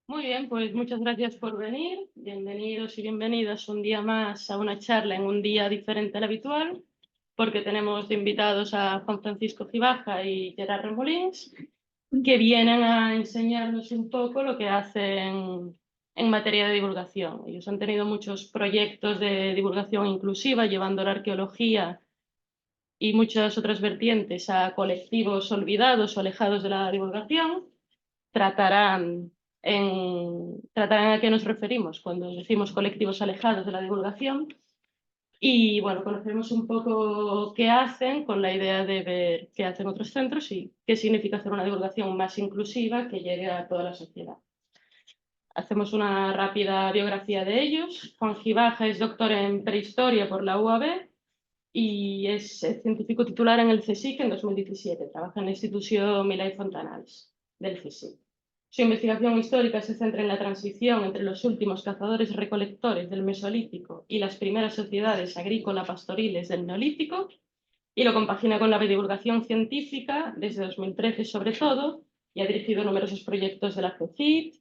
Muy bien, pues muchas gracias por venir. Bienvenidos y bienvenidas un día más a una charla en un día diferente al habitual, porque tenemos de invitados a Juan Francisco Gibaja y Gerard Remolins, que vienen a enseñarnos un poco lo que hacen en materia de divulgación. Ellos han tenido muchos proyectos de divulgación inclusiva, llevando la arqueología y muchas otras vertientes a colectivos olvidados o alejados de la divulgación. Tratarán a qué nos referimos cuando decimos colectivos alejados de la divulgación. Y bueno, conoceremos un poco qué hacen con la idea de ver qué hacen otros centros y qué significa hacer una divulgación más inclusiva que llegue a toda la sociedad. Hacemos una rápida biografía de ellos. Juan Gibaja es doctor en prehistoria por la UAB y es científico titular en el CSIC en 2017. Trabaja en la institución Milà i Fontanals del CSIC. Su investigación histórica se centra en la transición entre los últimos cazadores-recolectores del Mesolítico y las primeras sociedades agrícola-pastoriles del Neolítico, y lo compagina con la divulgación científica desde 2013 sobre todo, y ha dirigido numerosos proyectos de la CECIT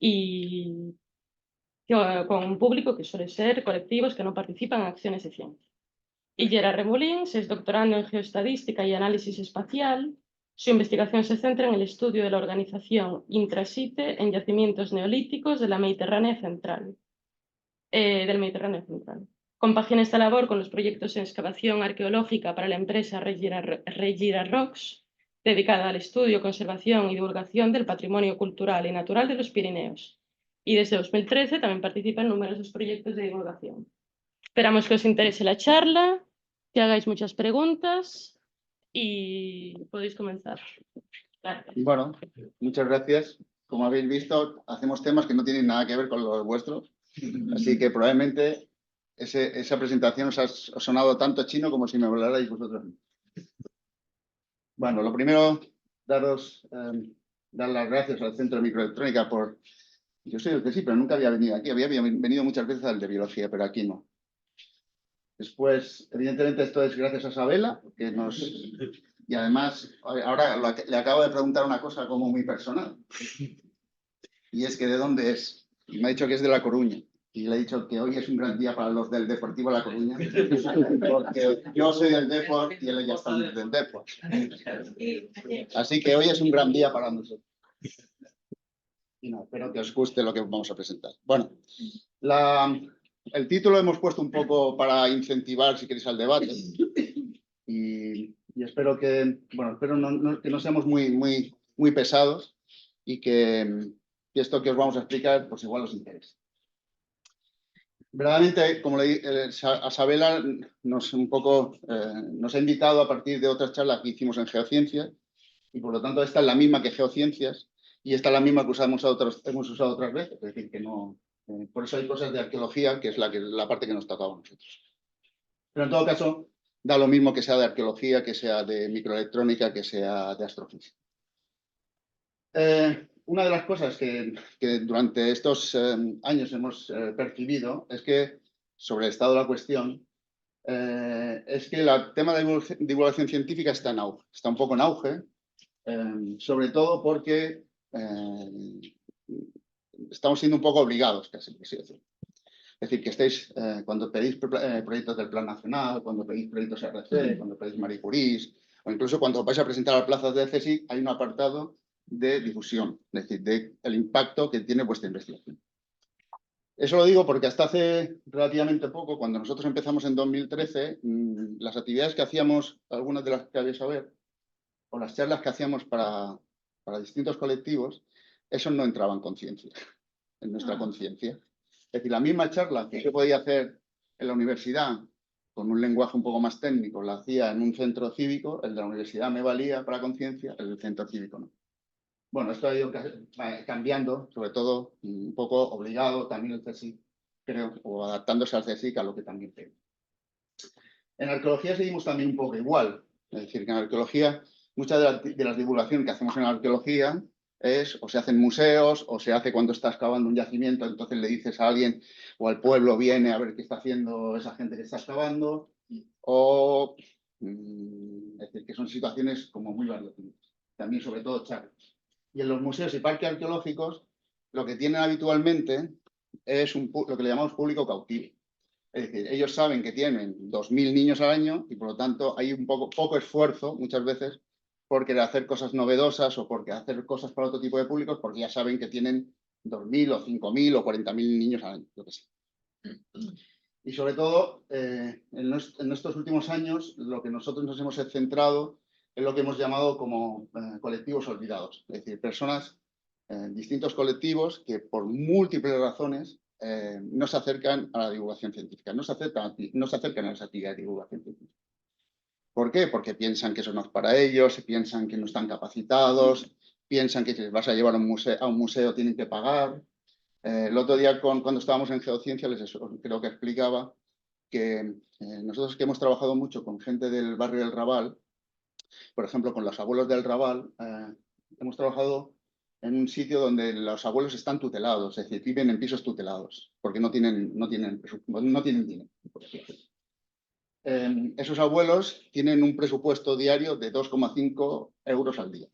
y con un público que suele ser colectivos que no participan en acciones de ciencia. Y Gerard Remolins es doctorando en geoestadística y análisis espacial. Su investigación se centra en el estudio de la organización intrasite en yacimientos neolíticos de la Mediterránea Central, del Mediterráneo Central. Compagina esta labor con los proyectos en excavación arqueológica para la empresa Regira Rocks, dedicada al estudio, conservación y divulgación del patrimonio cultural y natural de los Pirineos. Y desde 2013 también participa en numerosos proyectos de divulgación. Esperamos que os interese la charla, que hagáis muchas preguntas y podéis comenzar. Gracias. Bueno, muchas gracias. Como habéis visto, hacemos temas que no tienen nada que ver con los vuestros, así que probablemente esa presentación os ha sonado tanto chino como si me hablarais vosotros. Bueno, lo primero, dar las gracias al Centro de Microelectrónica por... Yo soy el que sí, pero nunca había venido aquí. Había venido muchas veces al de biología, pero aquí no. Después, evidentemente, esto es gracias a Sabela, que nos... Y además, ahora le acabo de preguntar una cosa como muy personal. Y es que ¿de dónde es? Y me ha dicho que es de La Coruña. Y le he dicho que hoy es un gran día para los del Deportivo La Coruña, porque yo soy del Depor y él ya está del Depor. Así que hoy es un gran día para nosotros. Y no, espero que os guste lo que vamos a presentar. Bueno, el título hemos puesto un poco para incentivar, si queréis, al debate. Y espero que, bueno, espero que no seamos muy pesados y que esto que os vamos a explicar, pues igual os interesa. Verdaderamente, como a Sabela nos ha invitado a partir de otras charlas que hicimos en geociencias y por lo tanto esta es la misma que geociencias y esta es la misma que hemos usado otras veces, es decir, que no... por eso hay cosas de arqueología, que es la parte que nos tocaba a nosotros. Pero en todo caso, da lo mismo que sea de arqueología, que sea de microelectrónica, que sea de astrofísica. Una de las cosas que durante estos años hemos percibido es que, sobre el estado de la cuestión, es que el tema de divulgación científica está en auge, está un poco en auge, sobre todo porque estamos siendo un poco obligados, casi, por así decirlo. Es decir, que estéis, cuando pedís proyectos del Plan Nacional, cuando pedís proyectos RC, cuando pedís Marie Curie, o incluso cuando vais a presentar a plazas de CSIC, hay un apartado de difusión, es decir, del impacto que tiene vuestra investigación. Eso lo digo porque hasta hace relativamente poco, cuando nosotros empezamos en 2013, las actividades que hacíamos, algunas de las que habéis a ver, o las charlas que hacíamos para distintos colectivos, eso no entraba en conciencia, en nuestra conciencia. Es decir, la misma charla que yo podía hacer en la universidad con un lenguaje un poco más técnico, la hacía en un centro cívico, el de la universidad me valía para conciencia, el del centro cívico no. Bueno, esto ha ido cambiando, sobre todo un poco obligado también el CSIC, creo, o adaptándose al CSIC a lo que también tengo. En arqueología seguimos también un poco igual, es decir, que en arqueología, muchas de las divulgaciones que hacemos en arqueología es o se hacen museos o se hace cuando estás excavando un yacimiento, entonces le dices a alguien o al pueblo viene a ver qué está haciendo esa gente que está excavando, o es decir, que son situaciones como muy variadas, también sobre todo charlas. Y en los museos y parques arqueológicos, lo que tienen habitualmente es lo que le llamamos público cautivo. Es decir, ellos saben que tienen 2.000 niños al año y por lo tanto hay un poco esfuerzo muchas veces por querer hacer cosas novedosas o por hacer cosas para otro tipo de públicos porque ya saben que tienen 2.000 o 5.000 o 40.000 niños al año, lo que sea. Y sobre todo, en estos últimos años, lo que nosotros nos hemos centrado es lo que hemos llamado como colectivos olvidados. Es decir, personas, distintos colectivos que por múltiples razones no se acercan a la divulgación científica, no se acercan a las actividades de divulgación científica. ¿Por qué? Porque piensan que eso no es para ellos, piensan que no están capacitados, piensan que si les vas a llevar a un museo tienen que pagar. El otro día, cuando estábamos en Geociencia, creo que explicaba que nosotros que hemos trabajado mucho con gente del barrio del Raval, por ejemplo, con los abuelos del Raval, hemos trabajado en un sitio donde los abuelos están tutelados, es decir, viven en pisos tutelados, porque no tienen dinero. Esos abuelos tienen un presupuesto diario de 2,5 euros al día.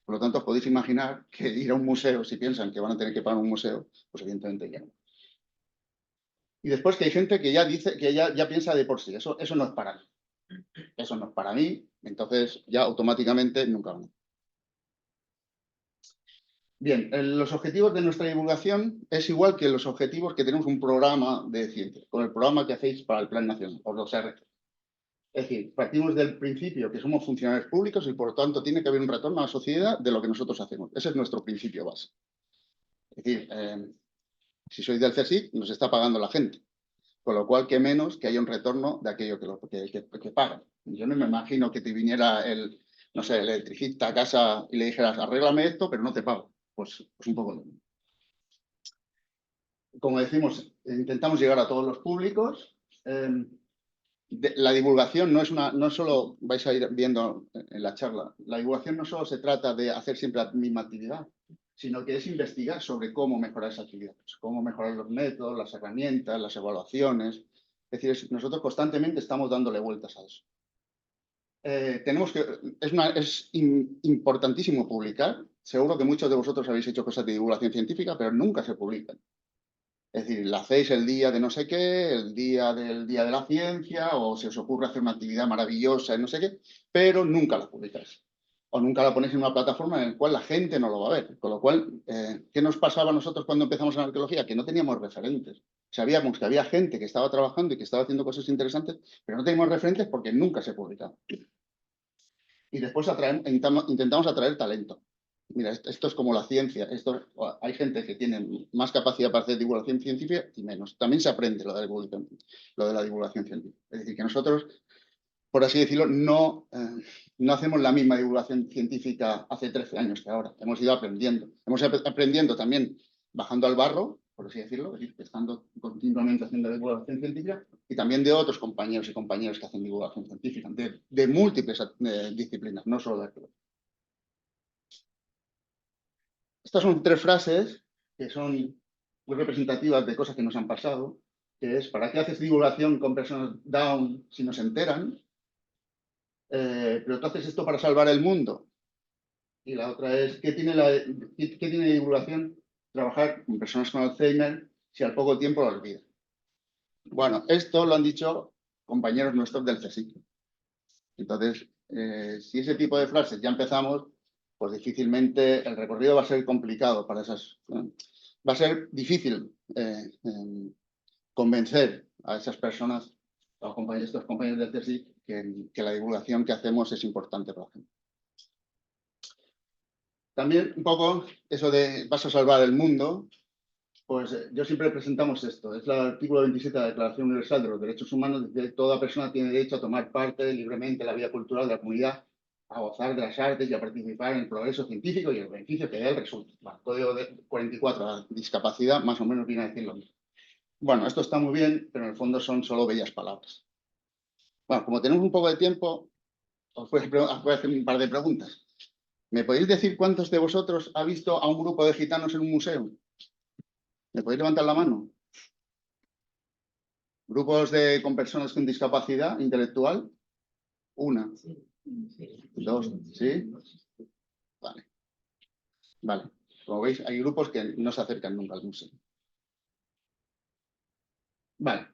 Por lo tanto, os podéis imaginar que ir a un museo, si piensan que van a tener que pagar un museo, pues evidentemente ya no. Y después que hay gente que ya dice, que ya piensa de por sí, eso no es para mí. Eso no es para mí, entonces ya automáticamente nunca van. Bien, los objetivos de nuestra divulgación es igual que los objetivos que tenemos un programa de ciencia, con el programa que hacéis para el Plan Nacional, por los RC. Es decir, partimos del principio que somos funcionarios públicos y por lo tanto tiene que haber un retorno a la sociedad de lo que nosotros hacemos. Ese es nuestro principio base. Es decir, si sois del CSIC, nos está pagando la gente. Con lo cual, qué menos que haya un retorno de aquello que pagan. Yo no me imagino que te viniera el electricista a casa y le dijeras, arréglame esto, pero no te pago. Pues un poco lo mismo. Como decimos, intentamos llegar a todos los públicos. La divulgación no solo, vais a ir viendo en la charla, la divulgación no solo se trata de hacer siempre la misma actividad, sino que es investigar sobre cómo mejorar esa actividad, cómo mejorar los métodos, las herramientas, las evaluaciones. Es decir, nosotros constantemente estamos dándole vueltas a eso. Es importantísimo publicar. Seguro que muchos de vosotros habéis hecho cosas de divulgación científica, pero nunca se publican. Es decir, la hacéis el día de no sé qué, el día del Día de la Ciencia, o se os ocurre hacer una actividad maravillosa en no sé qué, pero nunca la publicáis. O nunca la ponéis en una plataforma en la cual la gente no lo va a ver. Con lo cual, ¿qué nos pasaba a nosotros cuando empezamos en arqueología? Que no teníamos referentes. Sabíamos que había gente que estaba trabajando y que estaba haciendo cosas interesantes, pero no teníamos referentes porque nunca se publicaba. Y después intentamos atraer talento. Mira, esto es como la ciencia. Hay gente que tiene más capacidad para hacer divulgación científica y menos. También se aprende lo de la divulgación científica. Es decir, que nosotros, por así decirlo, no hacemos la misma divulgación científica hace 13 años que ahora. Hemos ido aprendiendo. Hemos ido aprendiendo también bajando al barro, por así decirlo, es decir, estando continuamente haciendo divulgación científica, y también de otros compañeros y compañeras que hacen divulgación científica, de múltiples disciplinas, no solo de arqueología. Estas son 3 frases que son muy representativas de cosas que nos han pasado, que es, ¿para qué haces divulgación con personas down si no se enteran? Pero tú haces esto para salvar el mundo. Y la otra es, ¿qué tiene divulgación? Trabajar con personas con Alzheimer si al poco tiempo lo olvidan. Bueno, esto lo han dicho compañeros nuestros del CSIC. Entonces, si ese tipo de frases ya empezamos, pues difícilmente el recorrido va a ser complicado para esas. Va a ser difícil convencer a esas personas, a estos compañeros del CSIC, que la divulgación que hacemos es importante para la gente. También un poco eso de vas a salvar el mundo, pues yo siempre presentamos esto. Es el artículo 27 de la Declaración Universal de los Derechos Humanos, de que toda persona tiene derecho a tomar parte libremente en la vida cultural de la comunidad, a gozar de las artes y a participar en el progreso científico y el beneficio que de él resulta. El Código 44, la discapacidad, más o menos viene a decir lo mismo. Bueno, esto está muy bien, pero en el fondo son solo bellas palabras. Bueno, como tenemos un poco de tiempo, os voy a hacer un par de preguntas. ¿Me podéis decir cuántos de vosotros ha visto a un grupo de gitanos en un museo? ¿Me podéis levantar la mano? ¿Grupos con personas con discapacidad intelectual? Una. Dos. ¿Sí? Vale. Como veis, hay grupos que no se acercan nunca al museo. Vale.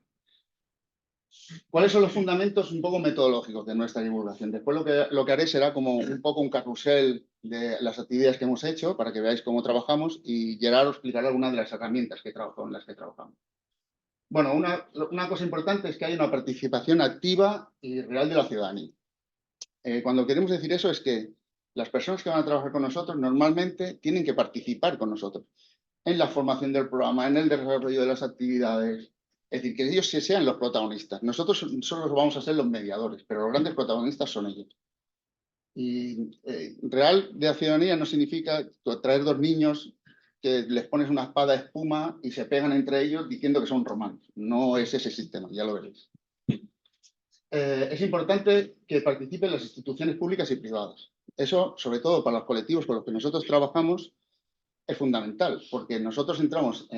¿Cuáles son los fundamentos un poco metodológicos de nuestra divulgación? Después lo que haré será como un poco un carrusel de las actividades que hemos hecho para que veáis cómo trabajamos y Gerard os explicará algunas de las herramientas con las que trabajamos. Bueno, una cosa importante es que hay una participación activa y real de la ciudadanía. Cuando queremos decir eso es que las personas que van a trabajar con nosotros normalmente tienen que participar con nosotros en la formación del programa, en el desarrollo de las actividades. Es decir, que ellos sean los protagonistas. Nosotros solo vamos a ser los mediadores, pero los grandes protagonistas son ellos. Y real de la ciudadanía no significa traer dos niños que les pones una espada de espuma y se pegan entre ellos diciendo que son romanos. No es ese sistema, ya lo veréis. Es importante que participen las instituciones públicas y privadas. Eso, sobre todo para los colectivos con los que nosotros trabajamos, es fundamental, porque nosotros entramos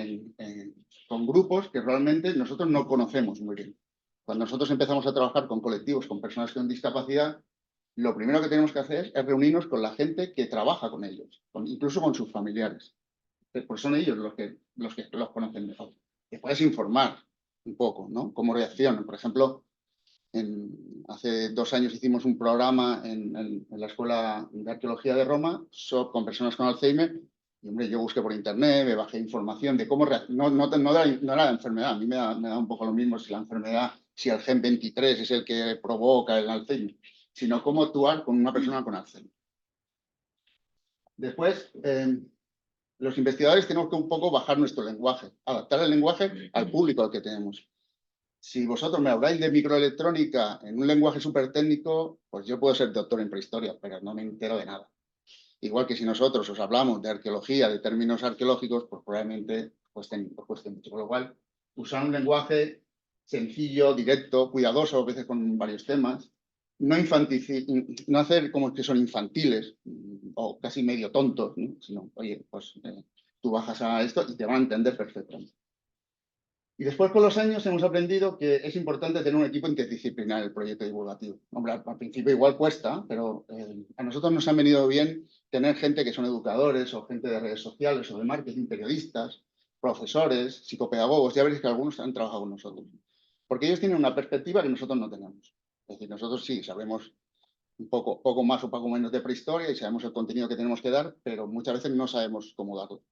con grupos que realmente nosotros no conocemos muy bien. Cuando nosotros empezamos a trabajar con colectivos, con personas con discapacidad, lo primero que tenemos que hacer es reunirnos con la gente que trabaja con ellos, incluso con sus familiares. Pues son ellos los que los conocen mejor. Te puedes informar un poco, ¿no? Cómo reaccionan. Por ejemplo, hace 2 años hicimos un programa en la Escuela de Arqueología de Roma con personas con Alzheimer. Y, hombre, yo busqué por internet, me bajé información de cómo no era la enfermedad. A mí me da un poco lo mismo si la enfermedad, si el gen 23 es el que provoca el Alzheimer, sino cómo actuar con una persona con Alzheimer. Después, los investigadores tenemos que un poco bajar nuestro lenguaje, adaptar el lenguaje al público al que tenemos. Si vosotros me habláis de microelectrónica en un lenguaje súper técnico, pues yo puedo ser doctor en prehistoria, pero no me entero de nada. Igual que si nosotros os hablamos de arqueología, de términos arqueológicos, pues probablemente os cueste mucho. Con lo cual, usar un lenguaje sencillo, directo, cuidadoso, a veces con varios temas, no hacer como que son infantiles o casi medio tontos, ¿no? Sino, oye, pues tú bajas a esto y te van a entender perfectamente. Y después, con los años, hemos aprendido que es importante tener un equipo interdisciplinar en el proyecto divulgativo. Hombre, al principio igual cuesta, pero a nosotros nos ha venido bien tener gente que son educadores o gente de redes sociales o de marketing, periodistas, profesores, psicopedagogos. Ya veréis que algunos han trabajado con nosotros. Porque ellos tienen una perspectiva que nosotros no tenemos. Es decir, nosotros sí sabemos un poco más o poco menos de prehistoria y sabemos el contenido que tenemos que dar, pero muchas veces no sabemos cómo darlo.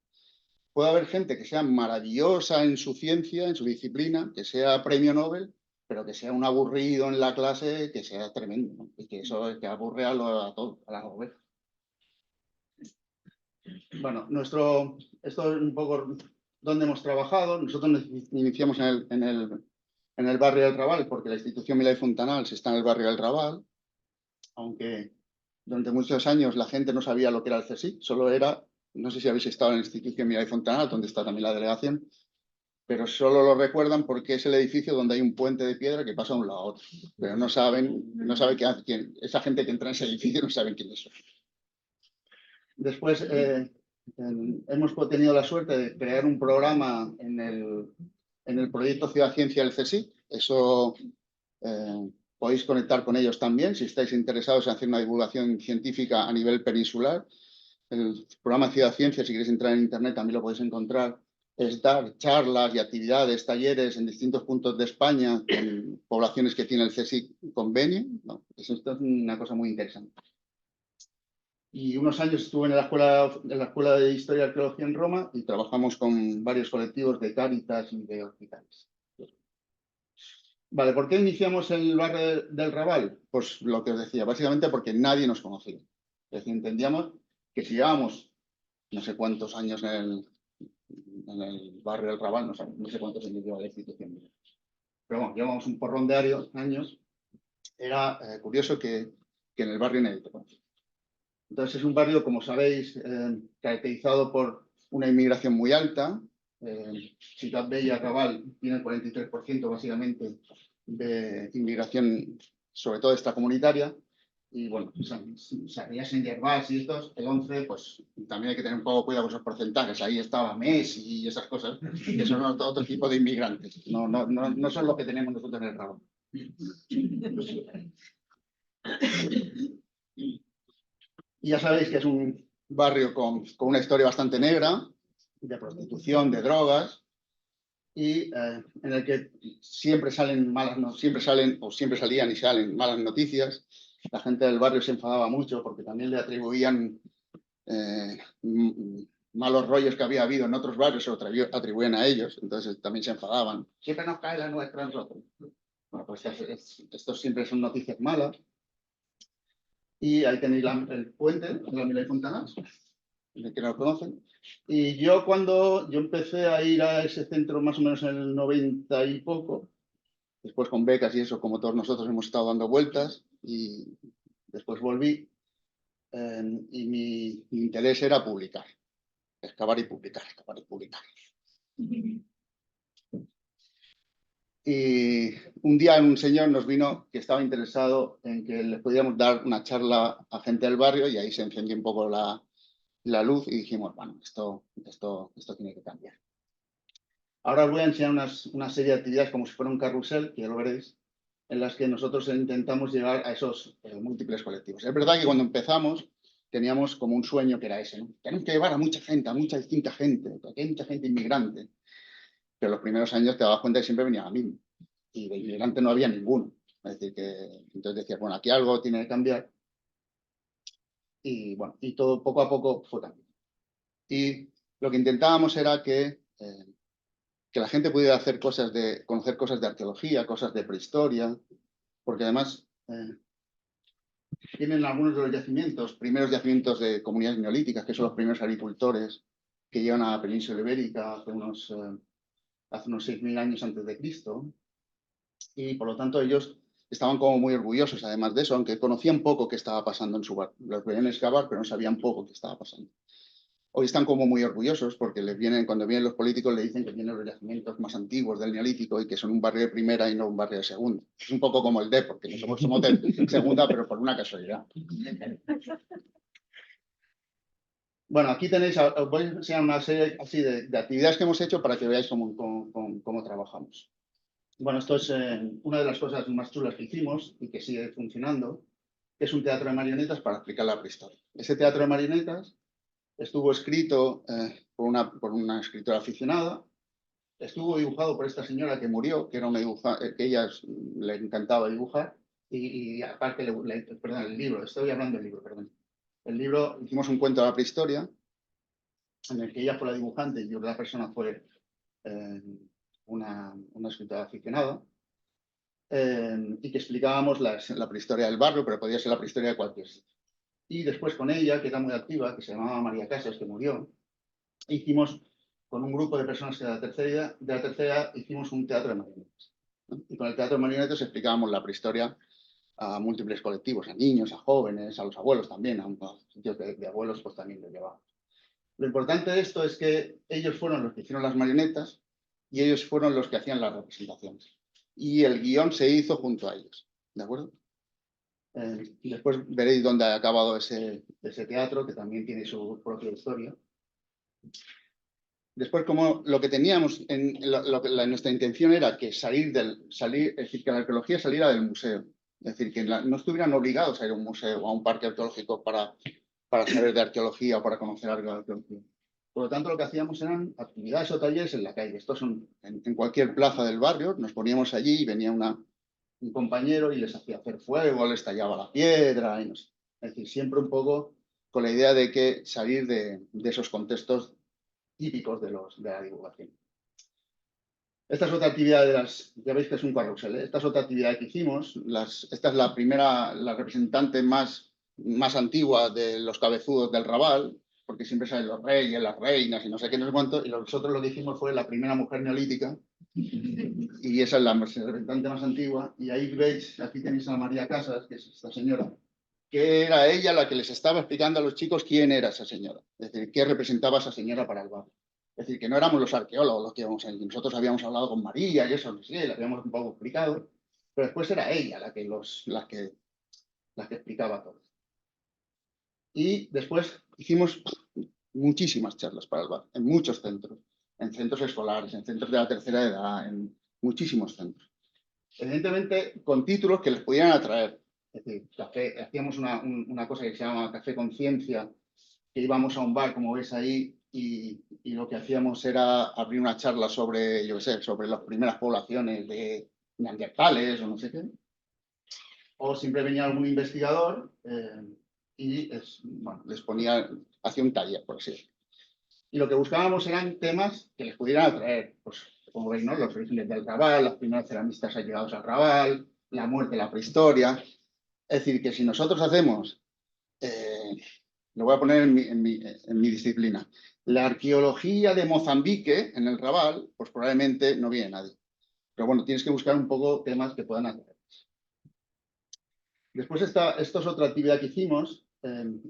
Puede haber gente que sea maravillosa en su ciencia, en su disciplina, que sea premio Nobel, pero que sea un aburrido en la clase, que sea tremendo, ¿no? Y que eso es que aburre a todos, a las ovejas. Bueno, esto es un poco donde hemos trabajado. Nosotros iniciamos en el barrio del Raval, porque la institución Milà i Fontanals está en el barrio del Raval, aunque durante muchos años la gente no sabía lo que era el CSIC, solo era. No sé si habéis estado en la institución Milà i Fontanals, donde está también la delegación, pero solo lo recuerdan porque es el edificio donde hay un puente de piedra que pasa de un lado a otro. Pero no sabe quién, esa gente que entra en ese edificio no saben quién es. Después hemos tenido la suerte de crear un programa en el proyecto Ciudad Ciencia del CSIC. Eso podéis conectar con ellos también si estáis interesados en hacer una divulgación científica a nivel peninsular. El programa Ciudad Ciencia, si queréis entrar en internet, también lo podéis encontrar. Es dar charlas y actividades, talleres en distintos puntos de España con poblaciones que tiene el CSIC convenio, ¿no? Esto es una cosa muy interesante. Y unos años estuve en la Escuela de Historia y Arqueología en Roma y trabajamos con varios colectivos de Cáritas y de hospitales. Vale, ¿por qué iniciamos el barrio del Raval? Pues lo que os decía, básicamente porque nadie nos conocía. Es decir, entendíamos que si llevábamos no sé cuántos años en el barrio del Raval, no sé cuántos años lleva la institución. Pero bueno, llevamos un porrón de años. Era curioso que en el barrio nadie te conocía. Entonces es un barrio, como sabéis, caracterizado por una inmigración muy alta. Ciutat Vella, Raval, tiene el 43% básicamente de inmigración, sobre todo extracomunitaria. Y bueno, Sarriá, Sant Gervás y estos, el 11, pues también hay que tener un poco cuidado con esos porcentajes. Ahí estaba Messi y esas cosas, que son otro tipo de inmigrantes. No son los que tenemos nosotros en el Raval. Y ya sabéis que es un barrio con una historia bastante negra, de prostitución, de drogas, y en el que siempre salen siempre salen o siempre salían y salen malas noticias. La gente del barrio se enfadaba mucho porque también le atribuían malos rollos que había habido en otros barrios, se lo atribuían a ellos, entonces también se enfadaban. Siempre nos cae la nuestra a nosotros. Bueno, pues esto siempre son noticias malas. Y ahí tenéis el puente de la Mila y Fontanals, que no lo conocen. Y yo cuando yo empecé a ir a ese centro más o menos en el 90 y poco, después con becas y eso, como todos nosotros hemos estado dando vueltas, y después volví, y mi interés era publicar, excavar y publicar, excavar y publicar. Y un día un señor nos vino que estaba interesado en que le podíamos dar una charla a gente del barrio, y ahí se encendió un poco la luz y dijimos, bueno, esto tiene que cambiar. Ahora os voy a enseñar una serie de actividades como si fuera un carrusel, que ya lo veréis, en las que nosotros intentamos llegar a esos múltiples colectivos. Es verdad que cuando empezamos teníamos como un sueño que era ese, ¿no? Tenemos que llevar a mucha gente, a mucha distinta gente, porque hay mucha gente inmigrante. Pero los primeros años te dabas cuenta que siempre venía a mí, y de inmigrante no había ninguno. Es decir, que entonces decías, bueno, aquí algo tiene que cambiar. Y bueno, y todo poco a poco fue cambiando. Y lo que intentábamos era que la gente pudiera conocer cosas de arqueología, cosas de prehistoria, porque además tienen algunos de los primeros yacimientos de comunidades neolíticas, que son los primeros agricultores que llegan a la península ibérica hace unos 6.000 años antes de Cristo, y por lo tanto ellos estaban como muy orgullosos, además de eso, aunque conocían poco qué estaba pasando en su barrio. Los veían excavar, pero no sabían poco qué estaba pasando. Hoy están como muy orgullosos porque cuando vienen los políticos le dicen que tienen los yacimientos más antiguos del Neolítico y que son un barrio de primera y no un barrio de segunda. Es un poco como el D, porque nosotros somos de segunda, pero por una casualidad. Bueno, aquí tenéis, os voy a enseñar una serie así de actividades que hemos hecho para que veáis cómo trabajamos. Bueno, esto es una de las cosas más chulas que hicimos y que sigue funcionando, que es un teatro de marionetas para explicar la prehistoria. Ese teatro de marionetas estuvo escrito por una escritora aficionada, estuvo dibujado por esta señora que murió, que era una que ella le encantaba dibujar, y aparte, perdón, el libro, estoy hablando del libro, perdón. El libro, hicimos un cuento de la prehistoria, en el que ella fue la dibujante y otra persona fue una escritora aficionada, y que explicábamos la prehistoria del barrio, pero podía ser la prehistoria de cualquier sitio. Y después con ella, que era muy activa, que se llamaba María Casas, que murió, hicimos con un grupo de personas de la tercera edad, hicimos un teatro de marionetas, ¿no? Y con el teatro de marionetas explicábamos la prehistoria a múltiples colectivos, a niños, a jóvenes, a los abuelos también, a sitios de abuelos pues también lo llevábamos. Lo importante de esto es que ellos fueron los que hicieron las marionetas y ellos fueron los que hacían las representaciones. Y el guión se hizo junto a ellos, ¿de acuerdo? Después veréis dónde ha acabado ese teatro, que también tiene su propia historia. Después, como lo que teníamos, nuestra intención era que es decir, que la arqueología saliera del museo. Es decir, que no estuvieran obligados a ir a un museo o a un parque arqueológico para saber de arqueología o para conocer algo de arqueología. Por lo tanto, lo que hacíamos eran actividades o talleres en la calle. Estos son en cualquier plaza del barrio, nos poníamos allí y venía un compañero y les hacía hacer fuego, les tallaba la piedra, y no sé. Es decir, siempre un poco con la idea de que salir de esos contextos típicos de la divulgación. Esta es otra actividad ya veis que es un carrusel, ¿eh? Esta es otra actividad que hicimos. Esta es la representante más antigua de los cabezudos del Raval, porque siempre salen los reyes, las reinas y no sé qué, no sé cuánto, y nosotros lo que hicimos fue la primera mujer neolítica, y esa es la representante más antigua, y ahí veis, aquí tenéis a María Casas, que es esta señora, que era ella la que les estaba explicando a los chicos quién era esa señora, es decir, qué representaba esa señora para el barrio. Es decir, que no éramos los arqueólogos los que íbamos ahí, nosotros habíamos hablado con María y eso, no sé, le habíamos un poco explicado, pero después era ella la que explicaba todo. Y después hicimos muchísimas charlas para el barrio, en muchos centros, en centros escolares, en centros de la tercera edad, en muchísimos centros. Evidentemente, con títulos que les pudieran atraer. Es decir, hacíamos una cosa que se llama Café Conciencia, que íbamos a un bar, como veis ahí, y lo que hacíamos era abrir una charla sobre, yo qué sé, sobre las primeras poblaciones de neandertales o no sé qué. O siempre venía algún investigador y bueno, les ponía, hacía un taller, por así decirlo. Y lo que buscábamos eran temas que les pudieran atraer, pues como veis, ¿no? Los orígenes del Raval, las primeras ceramistas allegados al Raval, la muerte, la prehistoria. Es decir, que si nosotros hacemos, lo voy a poner en mi disciplina, la arqueología de Mozambique en el Raval, pues probablemente no viene nadie. Pero bueno, tienes que buscar un poco temas que puedan atraer. Después esto es otra actividad que hicimos.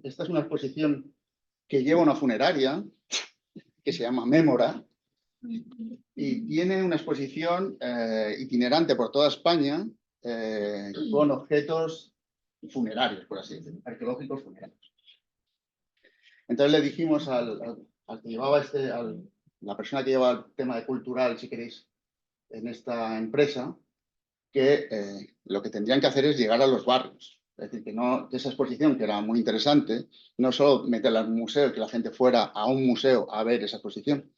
Esta es una exposición que lleva una funeraria, que se llama Mémora, y tiene una exposición itinerante por toda España con objetos funerarios, por así decirlo, arqueológicos funerarios. Entonces le dijimos al que llevaba la persona que lleva el tema de cultural, si queréis, en esta empresa, que lo que tendrían que hacer es llegar a los barrios. Es decir, que esa exposición, que era muy interesante, no solo meterla en un museo, que la gente fuera a un museo a ver esa exposición,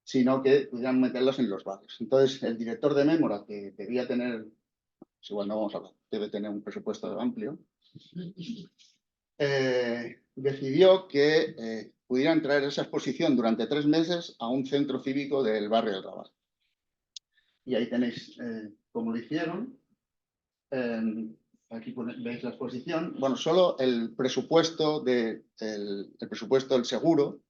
sino que pudieran meterlos en los barrios. Entonces, el director de Mémora, que debía tener, pues igual no vamos a hablar, debe tener un presupuesto amplio, decidió que pudieran traer esa exposición durante 3 meses a un centro cívico del barrio del Raval. Y ahí tenéis cómo lo hicieron. Aquí veis la exposición. Bueno, solo el presupuesto del seguro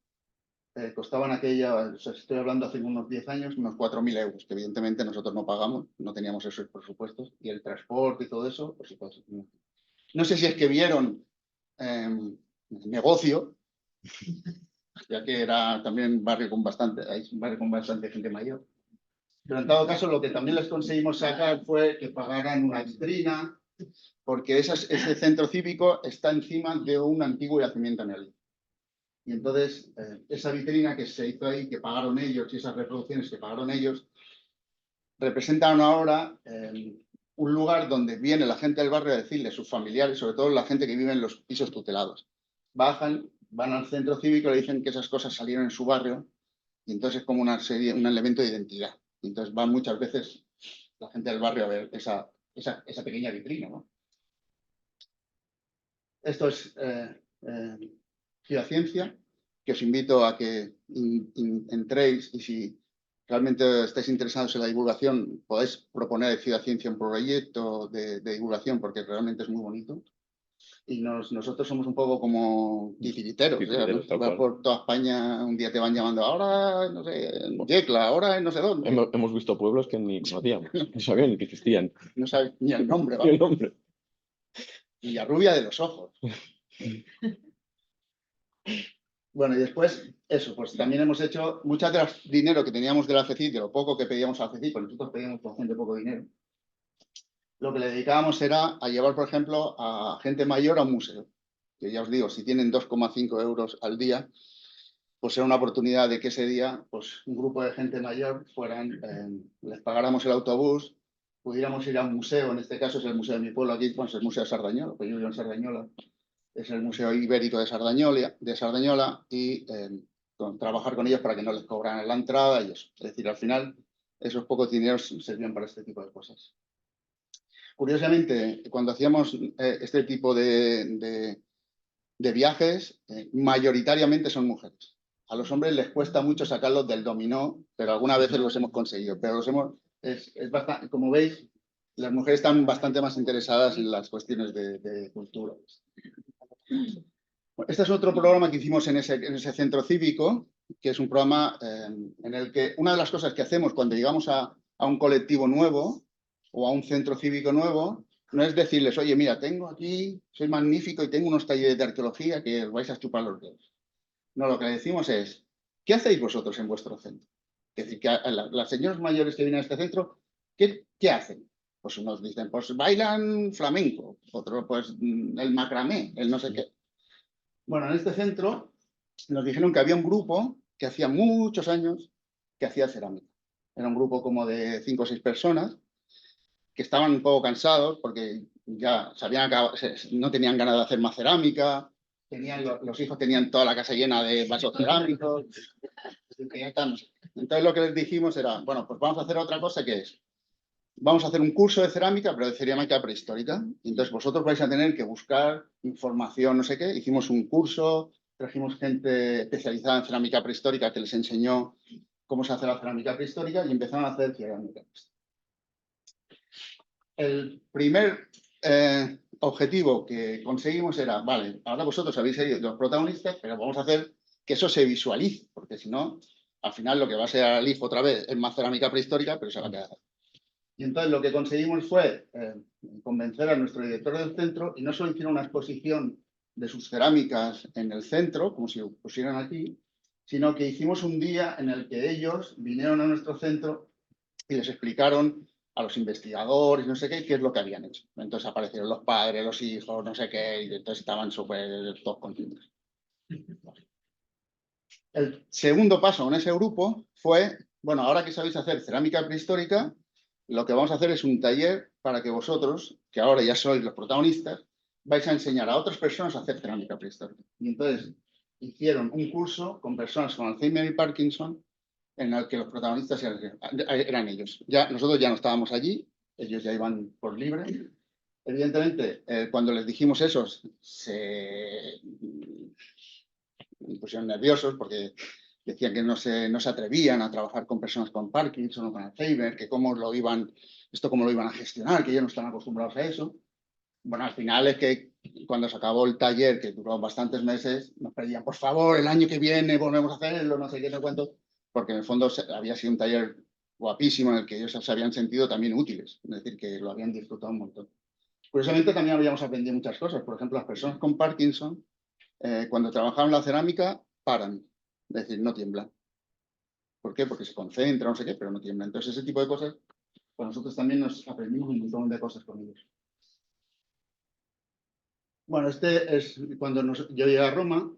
costaban aquella, o sea, estoy hablando hace unos 10 años, unos 4.000 euros, que evidentemente nosotros no pagamos, no teníamos esos presupuestos, y el transporte y todo eso, por supuesto. No sé si es que vieron el negocio, ya que era también un barrio con bastante gente mayor. Pero en todo caso, lo que también les conseguimos sacar fue que pagaran una vitrina, porque ese centro cívico está encima de un antiguo yacimiento neolítico. Y entonces, esa vitrina que se hizo ahí, que pagaron ellos, y esas reproducciones que pagaron ellos, representan ahora un lugar donde viene la gente del barrio a decirle, sus familiares, sobre todo la gente que vive en los pisos tutelados. Bajan, van al centro cívico, le dicen que esas cosas salieron en su barrio, y entonces es como un elemento de identidad. Y entonces van muchas veces la gente del barrio a ver esa pequeña vitrina, ¿no? Esto es Geociencia, que os invito a que entréis, y si realmente estáis interesados en la divulgación, podéis proponer Geociencia un proyecto de divulgación, porque realmente es muy bonito. Y nosotros somos un poco como titiriteros, ¿no? Vas por toda España, un día te van llamando, ahora, no sé, en Yecla, ahora en no sé dónde. Hemos visto pueblos que ni conocíamos, no sabían ni que existían. No sabes ni el nombre, Ni el nombre. Y la rubia de los ojos. Bueno, y después, eso, pues también hemos hecho mucho de dinero que teníamos de la FECIT, de lo poco que pedíamos a la FECIT, porque nosotros pedíamos bastante poco dinero. Lo que le dedicábamos era a llevar, por ejemplo, a gente mayor a un museo. Que ya os digo, si tienen 2,5 euros al día, pues era una oportunidad de que ese día, pues un grupo de gente mayor les pagáramos el autobús, pudiéramos ir a un museo, en este caso es el museo de mi pueblo aquí, pues el Museo de Sardañola, pues yo vivo en Sardañola. Es el Museo Ibérico de Sardañola y trabajar con ellos para que no les cobraran la entrada y eso. Es decir, al final, esos pocos dineros servían para este tipo de cosas. Curiosamente, cuando hacíamos este tipo de viajes, mayoritariamente son mujeres. A los hombres les cuesta mucho sacarlos del dominó, pero algunas veces los hemos conseguido. Pero es bastante, como veis, las mujeres están bastante más interesadas en las cuestiones de cultura. Este es otro programa que hicimos en ese centro cívico, que es un programa en el que una de las cosas que hacemos cuando llegamos a un colectivo nuevo o a un centro cívico nuevo, no es decirles, oye, mira, tengo aquí, soy magnífico y tengo unos talleres de arqueología que os vais a chupar los dedos. No, lo que le decimos es, ¿qué hacéis vosotros en vuestro centro? Es decir, que las señoras mayores que vienen a este centro, ¿qué hacen? Pues unos dicen, pues bailan flamenco, otros pues el macramé, el no sé qué. Bueno, en este centro nos dijeron que había un grupo que hacía muchos años que hacía cerámica. Era un grupo como de 5 o 6 personas que estaban un poco cansados porque ya se habían acabado, no tenían ganas de hacer más cerámica, los hijos tenían toda la casa llena de vasos cerámicos. Entonces lo que les dijimos era, bueno, pues vamos a hacer otra cosa que es, vamos a hacer un curso de cerámica, pero de cerámica prehistórica. Entonces vosotros vais a tener que buscar información, no sé qué. Hicimos un curso, trajimos gente especializada en cerámica prehistórica que les enseñó cómo se hace la cerámica prehistórica y empezaron a hacer cerámica prehistórica. El primer objetivo que conseguimos era, vale, ahora vosotros habéis sido los protagonistas, pero vamos a hacer que eso se visualice, porque si no, al final lo que va a ser al hijo otra vez es más cerámica prehistórica, pero se va a quedar. Y entonces lo que conseguimos fue convencer a nuestro director del centro, y no solo hicieron una exposición de sus cerámicas en el centro, como si lo pusieran aquí, sino que hicimos un día en el que ellos vinieron a nuestro centro y les explicaron a los investigadores, no sé qué es lo que habían hecho. Entonces aparecieron los padres, los hijos, no sé qué, y entonces estaban súper todos contentos. El segundo paso en ese grupo fue, bueno, ahora que sabéis hacer cerámica prehistórica, lo que vamos a hacer es un taller para que vosotros, que ahora ya sois los protagonistas, vais a enseñar a otras personas a hacer cerámica prehistórica. Y entonces hicieron un curso con personas con Alzheimer y Parkinson, en el que los protagonistas eran ellos. Nosotros ya no estábamos allí, ellos ya iban por libre. Evidentemente, cuando les dijimos eso, se pusieron nerviosos porque decían que no se atrevían a trabajar con personas con Parkinson o con Alzheimer, que cómo lo iban a gestionar, que ellos no están acostumbrados a eso. Bueno, al final es que cuando se acabó el taller, que duró bastantes meses, nos pedían, por favor, el año que viene volvemos a hacerlo, no sé qué, no cuánto, porque en el fondo había sido un taller guapísimo en el que ellos se habían sentido también útiles, es decir, que lo habían disfrutado un montón. Curiosamente también habíamos aprendido muchas cosas. Por ejemplo, las personas con Parkinson, cuando trabajaban la cerámica, paran, es decir, no tiemblan. ¿Por qué? Porque se concentran, no sé qué, pero no tiemblan. Entonces, ese tipo de cosas, pues nosotros también nos aprendimos un montón de cosas con ellos. Bueno, este es cuando yo llegué a Roma,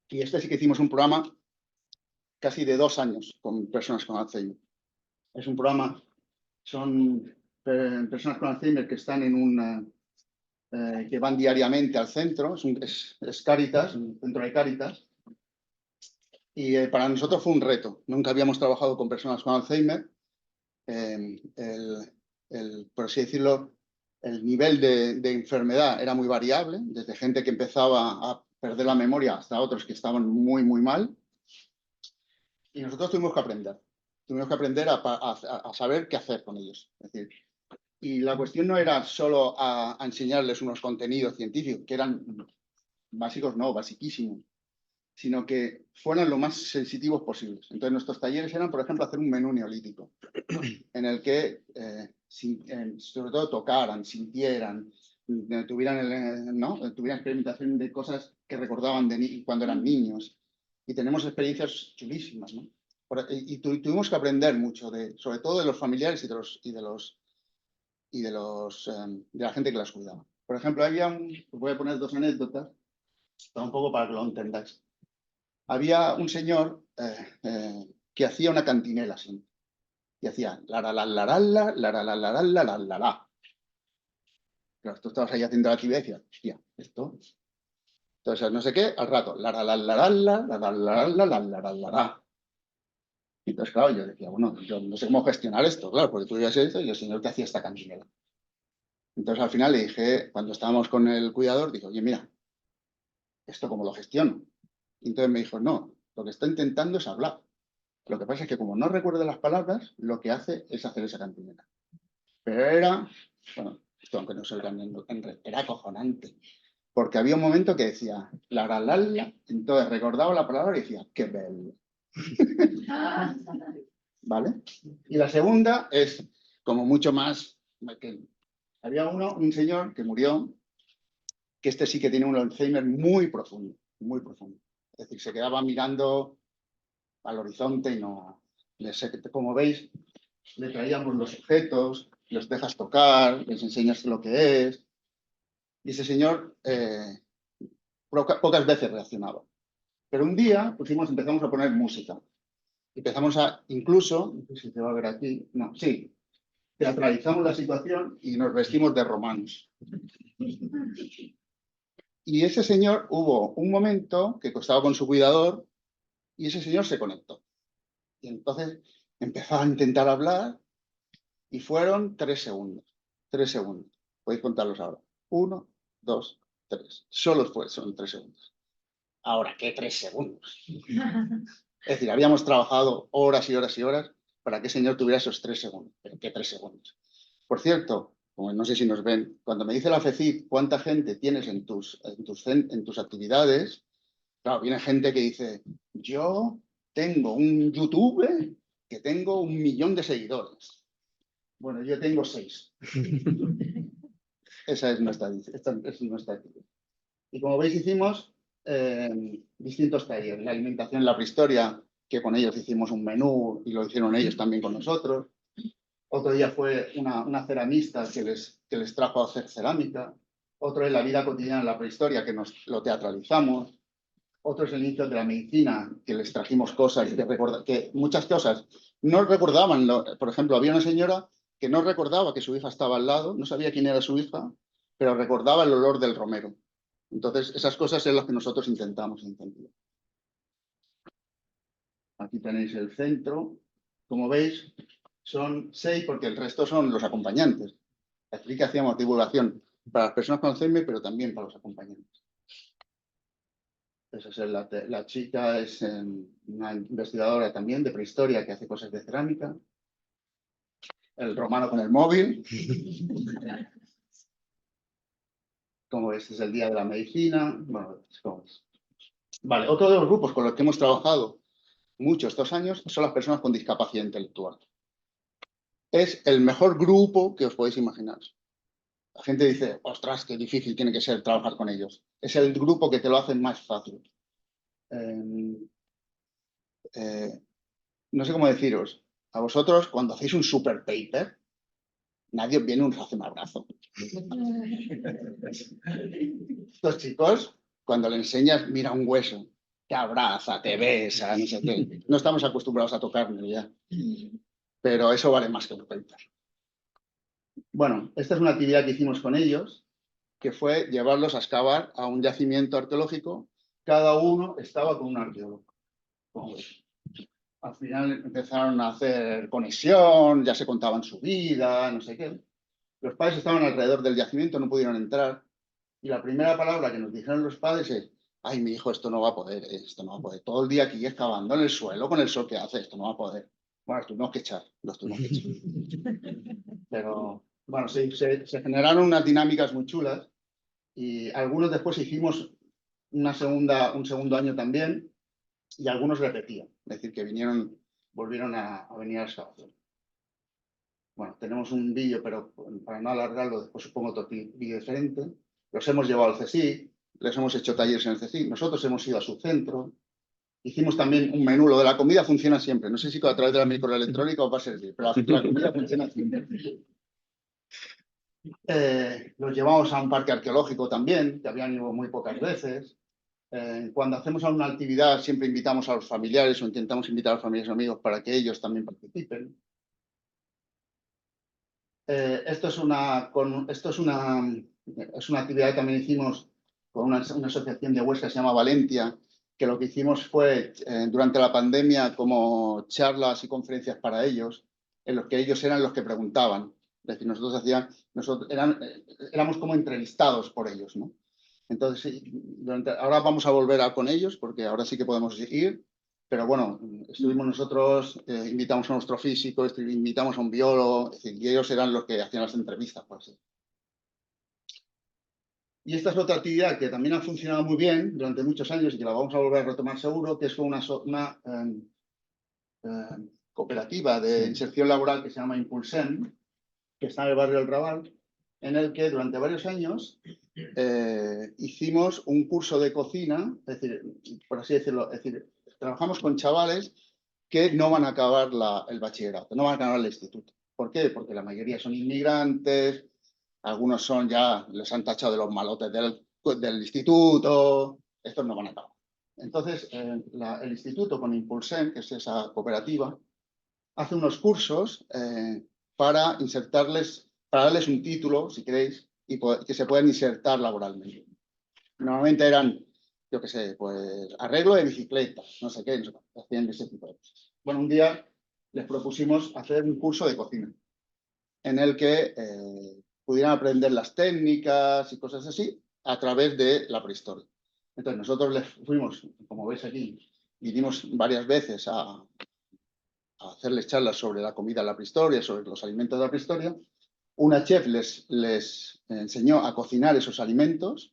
y este sí que hicimos un programa casi de 2 años con personas con Alzheimer. Es un programa, son personas con Alzheimer que están en un, que van diariamente al centro, es Cáritas, un centro de Cáritas, y para nosotros fue un reto. Nunca habíamos trabajado con personas con Alzheimer. Por así decirlo, el nivel de enfermedad era muy variable, desde gente que empezaba a perder la memoria hasta otros que estaban muy, muy mal. Y nosotros tuvimos que aprender a saber qué hacer con ellos. Es decir, y la cuestión no era solo a enseñarles unos contenidos científicos, que eran básicos, no, basiquísimos, sino que fueran lo más sensitivos posibles. Entonces, nuestros talleres eran, por ejemplo, hacer un menú neolítico, en el que, sobre todo, tocaran, sintieran, tuvieran experimentación de cosas que recordaban cuando eran niños. Y tenemos experiencias chulísimas, ¿no? Y tuvimos que aprender mucho, sobre todo de los familiares y de la gente que las cuidaba. Por ejemplo, os voy a poner 2 anécdotas, un poco para que lo entendáis. Había un señor que hacía una cantinela así, y hacía la la la la la la la la la la la la la la. Claro, tú estabas ahí haciendo la actividad y decías, hostia, esto. Entonces, no sé qué, al rato, la la la la la la la la la la la la la la. Entonces, claro, yo decía, bueno, yo no sé cómo gestionar esto, claro, porque tú ibas a eso y el señor te hacía esta cantinela. Entonces, al final le dije, cuando estábamos con el cuidador, dijo, oye, mira, ¿esto cómo lo gestiono? Y entonces me dijo, no, lo que está intentando es hablar. Lo que pasa es que como no recuerda las palabras, lo que hace es hacer esa cantinela. Pero era, bueno, esto aunque no se oiga era acojonante. Porque había un momento que decía, la, entonces recordaba la palabra y decía, qué bello. ¿Vale? Y la segunda es como mucho más... Había un señor que murió, que este sí que tiene un Alzheimer muy profundo, muy profundo. Es decir, se quedaba mirando al horizonte y no... Como veis, le traíamos los objetos, los dejas tocar, les enseñas lo que es. Y ese señor pocas veces reaccionaba. Pero un día empezamos a poner música. Empezamos incluso, no sé si se va a ver aquí, no, sí, teatralizamos la situación y nos vestimos de romanos. Y ese señor, hubo un momento que estaba con su cuidador y ese señor se conectó. Y entonces empezó a intentar hablar y fueron 3 segundos. 3 segundos. Podéis contarlos ahora. 1, 2, 3. Solo son 3 segundos. Ahora, ¿qué 3 segundos? Es decir, habíamos trabajado horas y horas y horas para que ese señor tuviera esos 3 segundos. ¿Pero qué 3 segundos? Por cierto, como no sé si nos ven, cuando me dice la FECID cuánta gente tienes en tus actividades, claro, viene gente que dice, yo tengo un YouTube que tengo 1 millón de seguidores. Bueno, yo tengo 6. Esa es nuestra actividad. Y como veis, hicimos distintos talleres. La alimentación en la prehistoria, que con ellos hicimos un menú y lo hicieron ellos también con nosotros. Otro día fue una ceramista que les trajo a hacer cerámica. Otro es la vida cotidiana en la prehistoria, que lo teatralizamos. Otro es el inicio de la medicina, que les trajimos cosas, que muchas cosas no recordaban. Por ejemplo, había una señora que no recordaba que su hija estaba al lado, no sabía quién era su hija, pero recordaba el olor del romero. Entonces, esas cosas son las que nosotros intentamos entender. Aquí tenéis el centro. Como veis, son 6 porque el resto son los acompañantes. Aquí que hacíamos divulgación para las personas con Alzheimer, pero también para los acompañantes. Esa es la chica, es una investigadora también de prehistoria que hace cosas de cerámica. El romano con el móvil. Como ves, es el día de la medicina. Bueno, vale, otro de los grupos con los que hemos trabajado mucho estos años son las personas con discapacidad intelectual. Es el mejor grupo que os podéis imaginar. La gente dice, ostras, qué difícil tiene que ser trabajar con ellos. Es el grupo que te lo hace más fácil. No sé cómo deciros. A vosotros, cuando hacéis un super paper, nadie os viene y os hace un abrazo. Estos chicos, cuando le enseñas, mira un hueso, te abraza, te besa, no sé qué. No estamos acostumbrados a tocarnos ya. Pero eso vale más que un paper. Bueno, esta es una actividad que hicimos con ellos, que fue llevarlos a excavar a un yacimiento arqueológico. Cada uno estaba con un arqueólogo. Al final empezaron a hacer conexión, ya se contaban su vida, no sé qué. Los padres estaban alrededor del yacimiento, no pudieron entrar. Y la primera palabra que nos dijeron los padres es, ay, mi hijo, esto no va a poder, esto no va a poder. Todo el día aquí excavando en el suelo con el sol que hace, esto no va a poder. Bueno, los tuvimos que echar. Pero, bueno, sí, se generaron unas dinámicas muy chulas y algunos después hicimos un segundo año también y algunos repetían. Es decir, que volvieron a venir a la excavación. Bueno, tenemos un vídeo, pero para no alargarlo, después supongo otro vídeo diferente. Los hemos llevado al CSIC, les hemos hecho talleres en el CSIC, nosotros hemos ido a su centro. Hicimos también un menú, lo de la comida funciona siempre. No sé si a través de la microelectrónica os va a servir, pero la comida funciona siempre. Los llevamos a un parque arqueológico también, que habían ido muy pocas veces. Cuando hacemos alguna actividad siempre invitamos a los familiares o intentamos invitar a los familiares y amigos para que ellos también participen. Esto es una actividad que también hicimos con una asociación de Huesca que se llama Valentia, que lo que hicimos fue durante la pandemia como charlas y conferencias para ellos, en los que ellos eran los que preguntaban. Es decir, éramos como entrevistados por ellos, ¿no? Entonces, ahora vamos a volver con ellos, porque ahora sí que podemos ir. Pero bueno, estuvimos nosotros, invitamos a nuestro físico, invitamos a un biólogo, es decir, y ellos eran los que hacían las entrevistas, por así. Y esta es otra actividad que también ha funcionado muy bien durante muchos años y que la vamos a volver a retomar seguro, que es una cooperativa de inserción laboral que se llama Impulsem, que está en el barrio del Raval, en el que durante varios años hicimos un curso de cocina, es decir, por así decirlo, es decir, trabajamos con chavales que no van a acabar el bachillerato, no van a acabar el instituto. ¿Por qué? Porque la mayoría son inmigrantes, algunos les han tachado de los malotes del instituto, estos no van a acabar. Entonces, el instituto con Impulsem, que es esa cooperativa, hace unos cursos para darles un título, si queréis, y que se puedan insertar laboralmente. Normalmente eran, yo qué sé, pues arreglo de bicicletas, no sé qué, hacían ese tipo de cosas. Bueno, un día les propusimos hacer un curso de cocina en el que pudieran aprender las técnicas y cosas así a través de la prehistoria. Entonces nosotros les fuimos, como veis aquí, vinimos varias veces a hacerles charlas sobre la comida de la prehistoria, sobre los alimentos de la prehistoria. Una chef les enseñó a cocinar esos alimentos,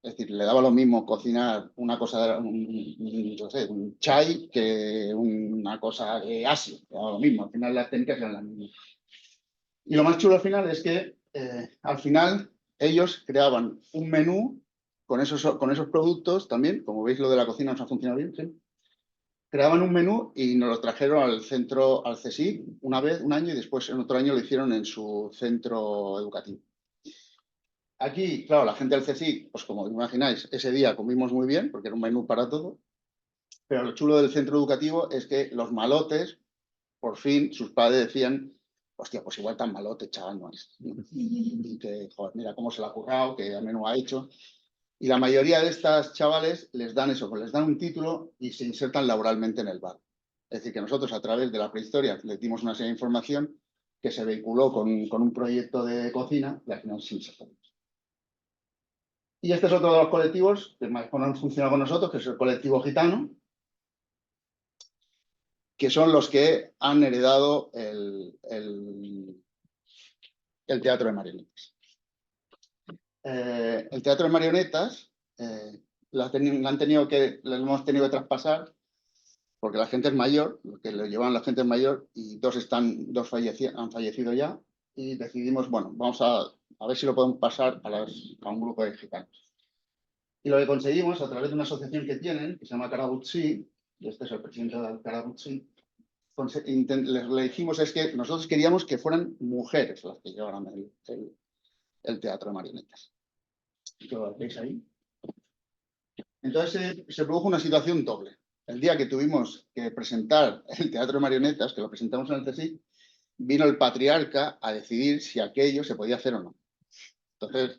es decir, le daba lo mismo cocinar una cosa, un chai que una cosa de Asia, le daba lo mismo, al final las técnicas eran las mismas. Y lo más chulo al final es que al final ellos creaban un menú con esos productos también, como veis lo de la cocina nos ha funcionado bien, ¿sí? Creaban un menú y nos lo trajeron al centro, al CSIC, una vez, un año, y después en otro año lo hicieron en su centro educativo. Aquí, claro, la gente del CSIC, pues como imagináis, ese día comimos muy bien, porque era un menú para todo, pero lo chulo del centro educativo es que los malotes, por fin, sus padres decían, hostia, pues igual tan malote, chaval, no es. Y que, joder, mira cómo se lo ha currado, que al menú ha hecho. Y la mayoría de estas chavales les dan eso, pues les dan un título y se insertan laboralmente en el bar. Es decir, que nosotros a través de la prehistoria les dimos una serie de información que se vehiculó con un proyecto de cocina y al final se insertan. Y este es otro de los colectivos que más han funcionado con nosotros, que es el colectivo gitano, que son los que han heredado el teatro de marionetas. El teatro de marionetas lo hemos tenido que traspasar porque la gente es mayor, lo que lo llevan la gente es mayor y dos han fallecido ya y decidimos, bueno, vamos a ver si lo podemos pasar a un grupo de gitanos. Y lo que conseguimos a través de una asociación que tienen, que se llama Karabutsi, y este es el presidente del Karabutsi, le dijimos es que nosotros queríamos que fueran mujeres las que llevaran el teatro de marionetas. ¿Y qué lo veis ahí? Entonces se produjo una situación doble. El día que tuvimos que presentar el teatro de marionetas, que lo presentamos en el CSIC, vino el patriarca a decidir si aquello se podía hacer o no. Entonces,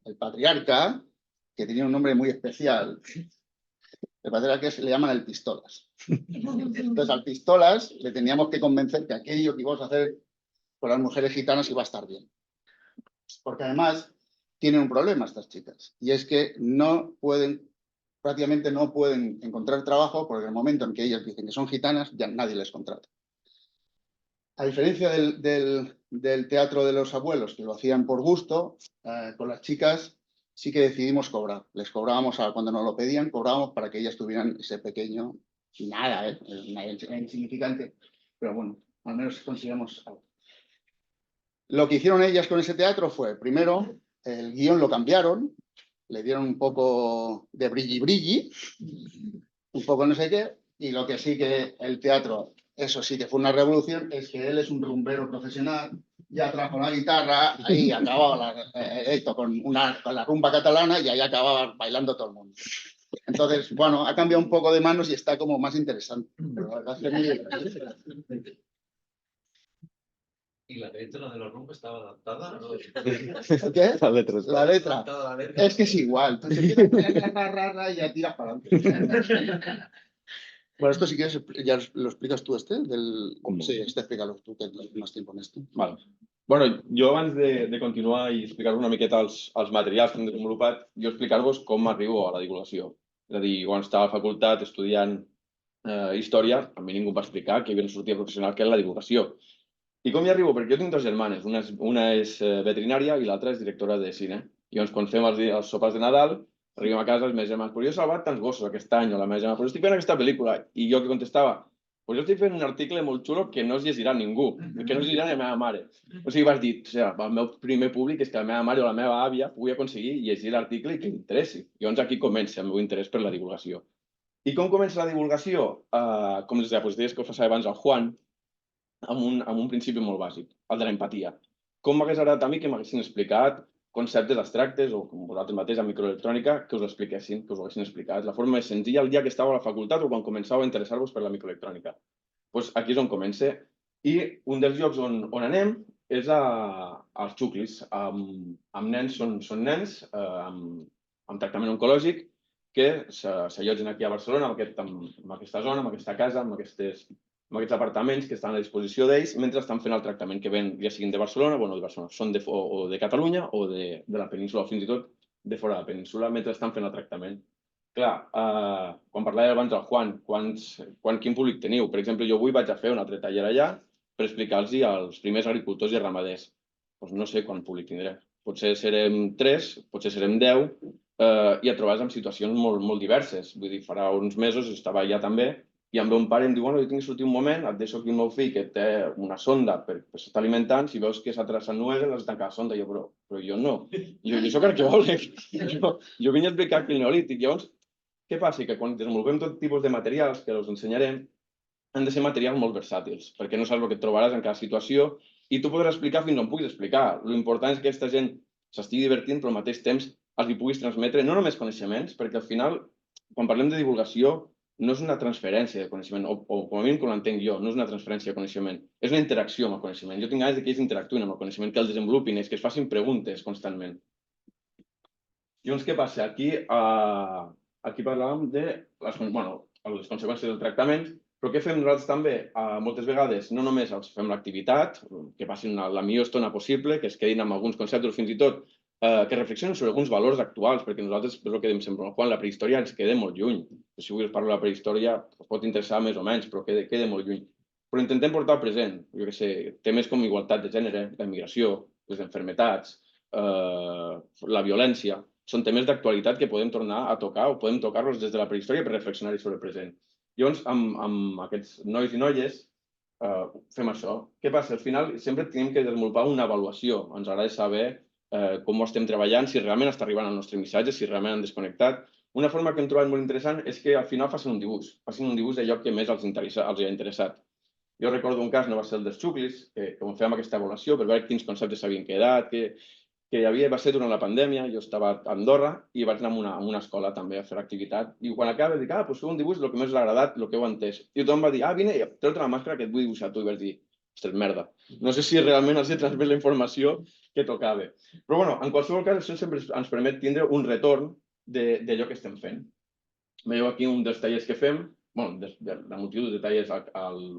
el patriarca, que tenía un nombre muy especial, el patriarca le llaman el Pistolas. Entonces, al Pistolas le teníamos que convencer que aquello que íbamos a hacer con las mujeres gitanas iba a estar bien. Porque además tienen un problema estas chicas, y es que prácticamente no pueden encontrar trabajo porque en el momento en que ellas dicen que son gitanas, ya nadie les contrata. A diferencia del teatro de los abuelos, que lo hacían por gusto, con las chicas sí que decidimos cobrar. Les cobrábamos cuando nos lo pedían, cobrábamos para que ellas tuvieran ese pequeño, nada, insignificante, pero bueno, al menos conseguimos algo. Lo que hicieron ellas con ese teatro fue, primero, el guión lo cambiaron, le dieron un poco de brilli, un poco no sé qué, y lo que sí que el teatro, eso sí que fue una revolución, es que él es un rumbero profesional, ya trajo la guitarra, ahí acababa con la rumba catalana y ahí acababa bailando todo el mundo. Entonces, bueno, ha cambiado un poco de manos y está como más interesante. Pero la verdad es que ¿Y la letra de la rumba estaba adaptada? ¿Qué? La letra. Es que es igual. Tú se y ya tiras para adelante. Bueno, esto si quieres ya lo explicas tú, Sí, explícalo tú, que tienes más tiempo en esto. Vale. Bueno, jo abans de continuar i explicar-vos una miqueta els materials que hem desenvolupat, jo explicar-vos com arribo a la divulgació. És a dir, quan estava a la facultat estudiant història, a mi ningú em va explicar que hi havia una sortida professional que era la divulgació. I com hi arribo? Perquè jo tinc dues germanes, una és veterinària i l'altra és directora de cine. I llavors, quan fem els sopars de Nadal, arribem a casa, les meves germanes, però jo he salvat tants gossos aquest any, o la meva germana, però estic fent aquesta pel·lícula. I jo que contestava, pues jo estic fent un article molt xulo que no es llegirà ningú, que no es llegirà ni la meva mare. O sigui, vas dir, el meu primer públic és que la meva mare o la meva àvia pugui aconseguir llegir l'article i que interessi. Llavors aquí comença el meu interès per la divulgació. I com comença la divulgació? Com les diapositives que us passava abans al Juan, amb un principi molt bàsic, el de l'empatia. Com m'hagués agradat a mi que m'haguessin explicat conceptes abstractes o com vosaltres mateix en microelectrònica que us l'expliquessin, que us ho haguessin explicat. La forma més senzilla el dia que estàveu a la facultat o quan començàveu a interessar-vos per la microelectrònica. Doncs aquí és on comença. I un dels llocs on anem és als xuclis. Amb nens, són nens amb amb tractament oncològic que s'allotgen aquí a Barcelona, en aquesta zona, en aquesta casa, en aquests apartaments que estan a disposició d'ells mentre estan fent el tractament que ven, ja siguin de Barcelona, són o de Catalunya o de la península, o fins i tot de fora de la península, mentre estan fent el tractament. Clar, quan parlava abans el Juan, quin públic teniu? Per exemple, jo avui vaig a fer un altre taller allà per explicar-los als primers agricultors i ramaders. Doncs no sé quant públic tindré. Potser serem 3, potser serem 10, i et trobaràs en situacions molt diverses. Vull dir, farà uns mesos estava allà també i em ve un pare i em diu, bueno, jo tinc que sortir un moment, et deixo aquí el meu fill que té una sonda per s'estar alimentant, si veus que s'ha traçat nueces, has de tancar la sonda. Jo, però jo no. Jo soc arqueòleg. Jo vinc a explicar aquí el neolític. Llavors, què passa? Que quan desenvolupem tot tipus de materials, que us ensenyarem, han de ser materials molt versàtils, perquè no saps el que et trobaràs en cada situació i tu podràs explicar fins on puguis explicar. L'important és que aquesta gent s'estigui divertint, però al mateix temps els hi puguis transmetre no només coneixements, perquè al final, quan parlem de divulgació, no és una transferència de coneixement, o com a mínim que l'entenc jo, no és una transferència de coneixement, és una interacció amb el coneixement. Jo tinc ganes que ells interactuïn amb el coneixement, que el desenvolupin, que es facin preguntes constantment. Llavors, què passa? Aquí parlàvem de les conseqüències del tractament, però què fem nosaltres també? Moltes vegades no només els fem l'activitat, que passin la millor estona possible, que es quedin amb alguns conceptes, fins i tot que reflexionen sobre alguns valors actuals, perquè nosaltres, és el que dèiem sempre, quan la prehistòria ens queda molt lluny. Si avui us parlo de la prehistòria, us pot interessar més o menys, però queda molt lluny. Però intentem portar al present, jo què sé, temes com igualtat de gènere, la immigració, les malalties, la violència, són temes d'actualitat que podem tornar a tocar o podem tocar-los des de la prehistòria per reflexionar-hi sobre el present. Llavors, amb aquests nois i noies, fem això. Què passa? Al final sempre tenim que desenvolupar una avaluació. Ens agrada saber com ho estem treballant, si realment està arribant el nostre missatge, si realment han desconnectat. Una forma que hem trobat molt interessant és que al final facin un dibuix d'allò que més els ha interessat. Jo recordo un cas, no va ser el dels xuclis, que quan fèiem aquesta avaluació per veure quins conceptes s'havien quedat, que hi havia, va ser durant la pandèmia, jo estava a Andorra i vaig anar a una escola també a fer l'activitat i quan acaba dic, doncs feu un dibuix el que més us ha agradat, el que heu entès. I tothom va dir, vine, treu-te la màscara que et vull dibuixar tu. I vaig dir, ostres, merda. No sé si realment els he transmès la informació que tocava. Però bueno, en qualsevol cas, això sempre ens permet tindre un retorn d'allò que estem fent. Veieu aquí un dels tallers que fem, de la multitud de tallers,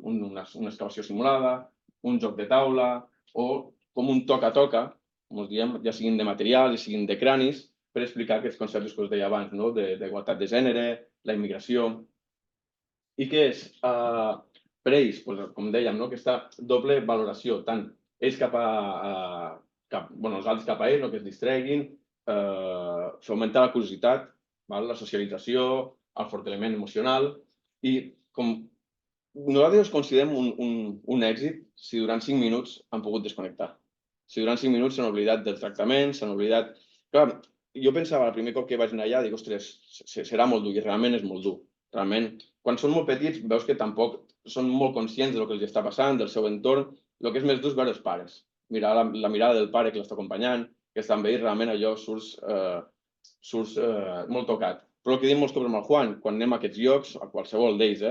una excavació simulada, un joc de taula o com un toca-toca, com us diem, ja siguin de materials, ja siguin de cranis, per explicar aquests conceptes que us deia abans, d'igualtat de gènere, la immigració. I què és? Per ells, com dèiem, aquesta doble valoració, tant ells nosaltres cap a ells, que es distreguin, fomentar la curiositat, la socialització, el fortaliment emocional, i com nosaltres ens considerem un èxit si durant 5 minuts han pogut desconnectar. Si durant 5 minuts s'han oblidat del tractament, s'han oblidat... Clar, jo pensava, el primer cop que vaig anar allà, dic, ostres, serà molt dur, i realment és molt dur. Realment, quan són molt petits, veus que tampoc són molt conscients del que els està passant, del seu entorn. El que és més dur és veure els pares. Mirar la mirada del pare que l'està acompanyant, que està amb ell, realment allò surts molt tocat. Però el que diem molts cops amb el Juan, quan anem a aquests llocs, a qualsevol d'ells,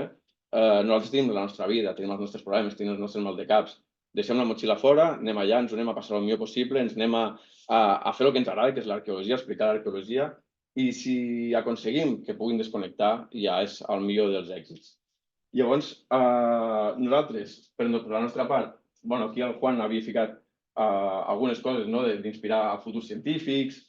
nosaltres tenim la nostra vida, tenim els nostres problemes, tenim els nostres maldecaps. Deixem la motxilla fora, anem allà, ens ho anem a passar el millor possible, ens anem a fer el que ens agrada, que és l'arqueologia, explicar l'arqueologia, i si aconseguim que puguin desconnectar, ja és el millor dels èxits. Llavors, nosaltres, per la nostra part, aquí el Juan havia ficat algunes coses d'inspirar a futurs científics,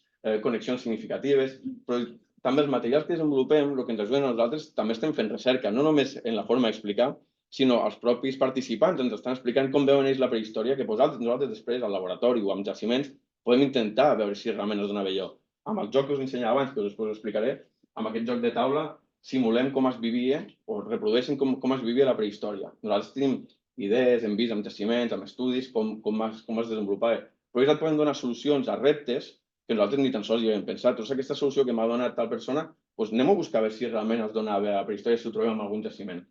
connexions significatives, però també els materials que desenvolupem, el que ens ajuden a nosaltres, també estem fent recerca, no només en la forma d'explicar, sinó els propis participants ens estan explicant com veuen ells la prehistòria, que nosaltres després, al laboratori o amb jaciments, podem intentar veure si realment es dona bé allò. Amb el joc que us ensenyava abans, que després us explicaré, amb aquest joc de taula, simulem com es vivia o reprodueixen com es vivia la prehistòria. Nosaltres tenim idees, hem vist amb jaciments, amb estudis, com es desenvolupava. Però ells et poden donar solucions a reptes que nosaltres ni tan sols hi havíem pensat. Doncs aquesta solució que m'ha donat tal persona, anem a buscar a veure si realment es dona bé la prehistòria, si ho trobem en algun jaciment.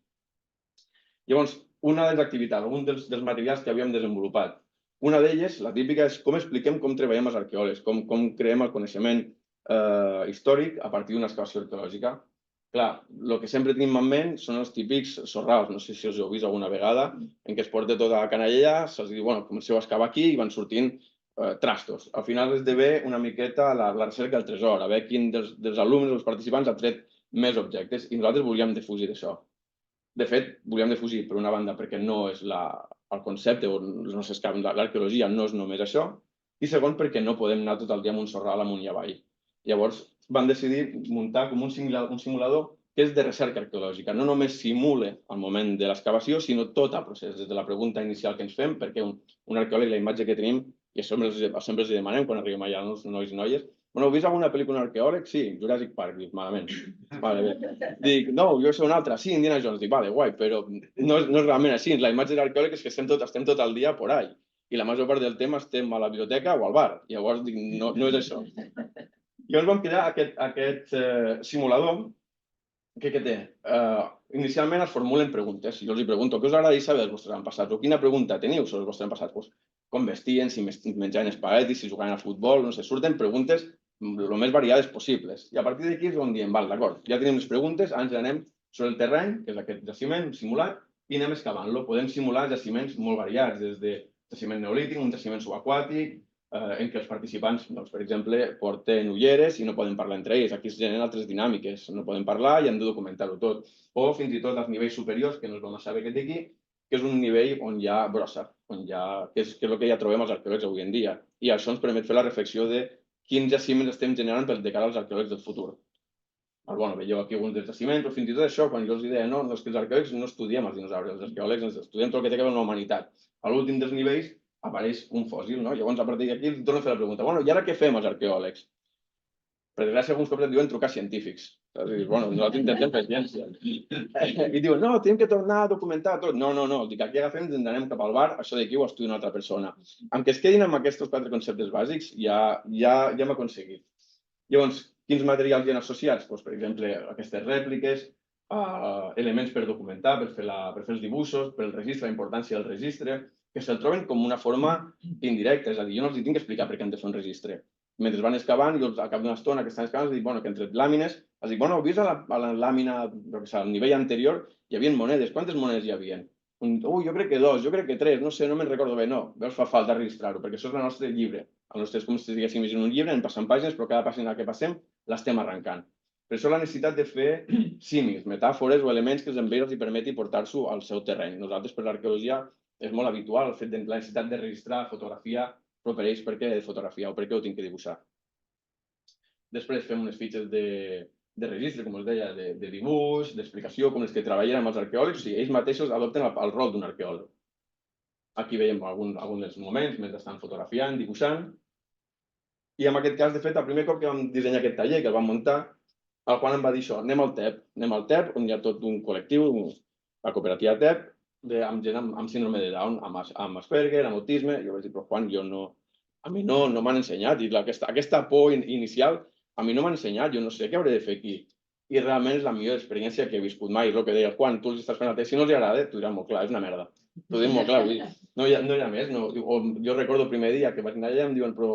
Llavors, una de les activitats, un dels materials que havíem desenvolupat, una d'elles, la típica, és com expliquem com treballem els arqueòlegs, com creem el coneixement històric a partir d'una excavació arqueològica. Clar, el que sempre tenim en ment són els típics sorraus, no sé si us heu vist alguna vegada, en què es porta tota la canalla, se'ls diu, comenceu a excavar aquí i van sortint trastos. Al final esdevé una miqueta la recerca del tresor, a veure quin dels alumnes o els participants ha tret més objectes, i nosaltres volíem defugir això. De fet, volíem defugir, per una banda, perquè no és el concepte o els nostres camps, l'arqueologia no és només això, i segon, perquè no podem anar tot el dia amb un sorral amunt i avall. Llavors, vam decidir muntar com un simulador que és de recerca arqueològica. No només simula el moment de l'excavació, sinó tot el procés, des de la pregunta inicial que ens fem, perquè un arqueòleg, la imatge que tenim, i sempre els demanem quan arribem allà els nois i noies, bueno, heu vist alguna pel·lícula d'un arqueòleg? Sí, Jurassic Park. Dic, malament. Vale, bé. Dic, no, jo sé una altra. Sí, Indiana Jones. Dic, vale, guai, però no és realment així. La imatge de l'arqueòleg és que estem tot el dia por ahí. I la major part del temps estem a la biblioteca o al bar. Llavors, dic, no és això. Llavors vam crear aquest simulador que té? Inicialment es formulen preguntes. Jo els pregunto, què us agradaria saber dels vostres avantpassats? O quina pregunta teniu sobre els vostres avantpassats? Com vestien, si menjaven espaguetis, si jugaven a futbol, no sé, surten preguntes el més variades possibles. I a partir d'aquí és on diem, val, d'acord, ja tenim les preguntes, ens anem sobre el terreny, que és aquest jaciment simulat, i anem excavant-lo. Podem simular jaciments molt variats, des de jaciment neolític, un jaciment subaquàtic, en què els participants, per exemple, porten ulleres i no poden parlar entre ells. Aquí es generen altres dinàmiques, no poden parlar i han de documentar-ho tot. O fins i tot als nivells superiors, que no es vam saber aquest d'aquí, que és un nivell on hi ha brossa, que és el que ja trobem als arqueòlegs avui en dia. I això ens permet fer la reflexió de quins jaciments estem generant de cara als arqueòlegs del futur. Bueno, veieu aquí alguns dels jaciments, però fins i tot això, quan jo els deia, no, és que els arqueòlegs no estudiem els dinosaures, els arqueòlegs ens estudiem tot el que té a veure amb la humanitat. A l'últim dels nivells apareix un fòssil, no? Llavors, a partir d'aquí, ens torno a fer la pregunta, bueno, i ara què fem els arqueòlegs? Per desgràcia, alguns cops et diuen trucar científics. Bueno, nosaltres intentem fer ciència. I diuen, no, tenim que tornar a documentar tot. No, dic, aquí agafem i ens anem cap al bar, això d'aquí ho estudia una altra persona. Amb que es quedin amb aquests 4 conceptes bàsics, ja hem aconseguit. Llavors, quins materials hi ha associats? Per exemple, aquestes rèpliques, elements per documentar, per fer els dibuixos, per el registre, la importància del registre, que se'l troben com una forma indirecta. És a dir, jo no els tinc que explicar per què han de fer un registre. Mentre van excavant, jo al cap d'una estona que estan excavant, els dic, bueno, que entre làmines, els dic, bueno, heu vist a la làmina, al nivell anterior, hi havia monedes. Quantes monedes hi havia? Jo crec que 2, jo crec que 3, no sé, no me'n recordo bé. No, veus, fa falta registrar-ho, perquè això és el nostre llibre. El nostre és com si estiguéssim llegint un llibre, en passant pàgines, però cada pàgina que passem l'estem arrencant. Per això la necessitat de fer símils, metàfores o elements que els enviï i permeti portar-s'ho al seu terreny. Nosaltres, per l'arqueologia, és molt habitual el fet de la necessitat de registrar, fotografiar, però per ells per què he de fotografiar o per què ho tinc que dibuixar. Després fem unes fitxes de registre, com us deia, de dibuix, d'explicació, com les que treballen amb els arqueòlegs, i ells mateixos adopten el rol d'un arqueòleg. Aquí veiem alguns dels moments, mentre estan fotografiant, dibuixant, i en aquest cas, de fet, el primer cop que vam dissenyar aquest taller, que el vam muntar, el Juan em va dir això, anem al TEP, on hi ha tot un col·lectiu, la cooperativa TEP, amb gent amb síndrome de Down, amb Asperger, amb autisme. Jo vaig dir, però Juan, a mi no m'han ensenyat. I aquesta por inicial, a mi no m'han ensenyat, jo no sé què hauré de fer aquí. I realment és la millor experiència que he viscut mai. És el que deia, Juan, tu els estàs fent la tesi, si no els agrada, t'ho diràs molt clar, és una merda. T'ho dic molt clar, no hi ha més. Jo recordo el primer dia que vaig anar allà i em diuen, però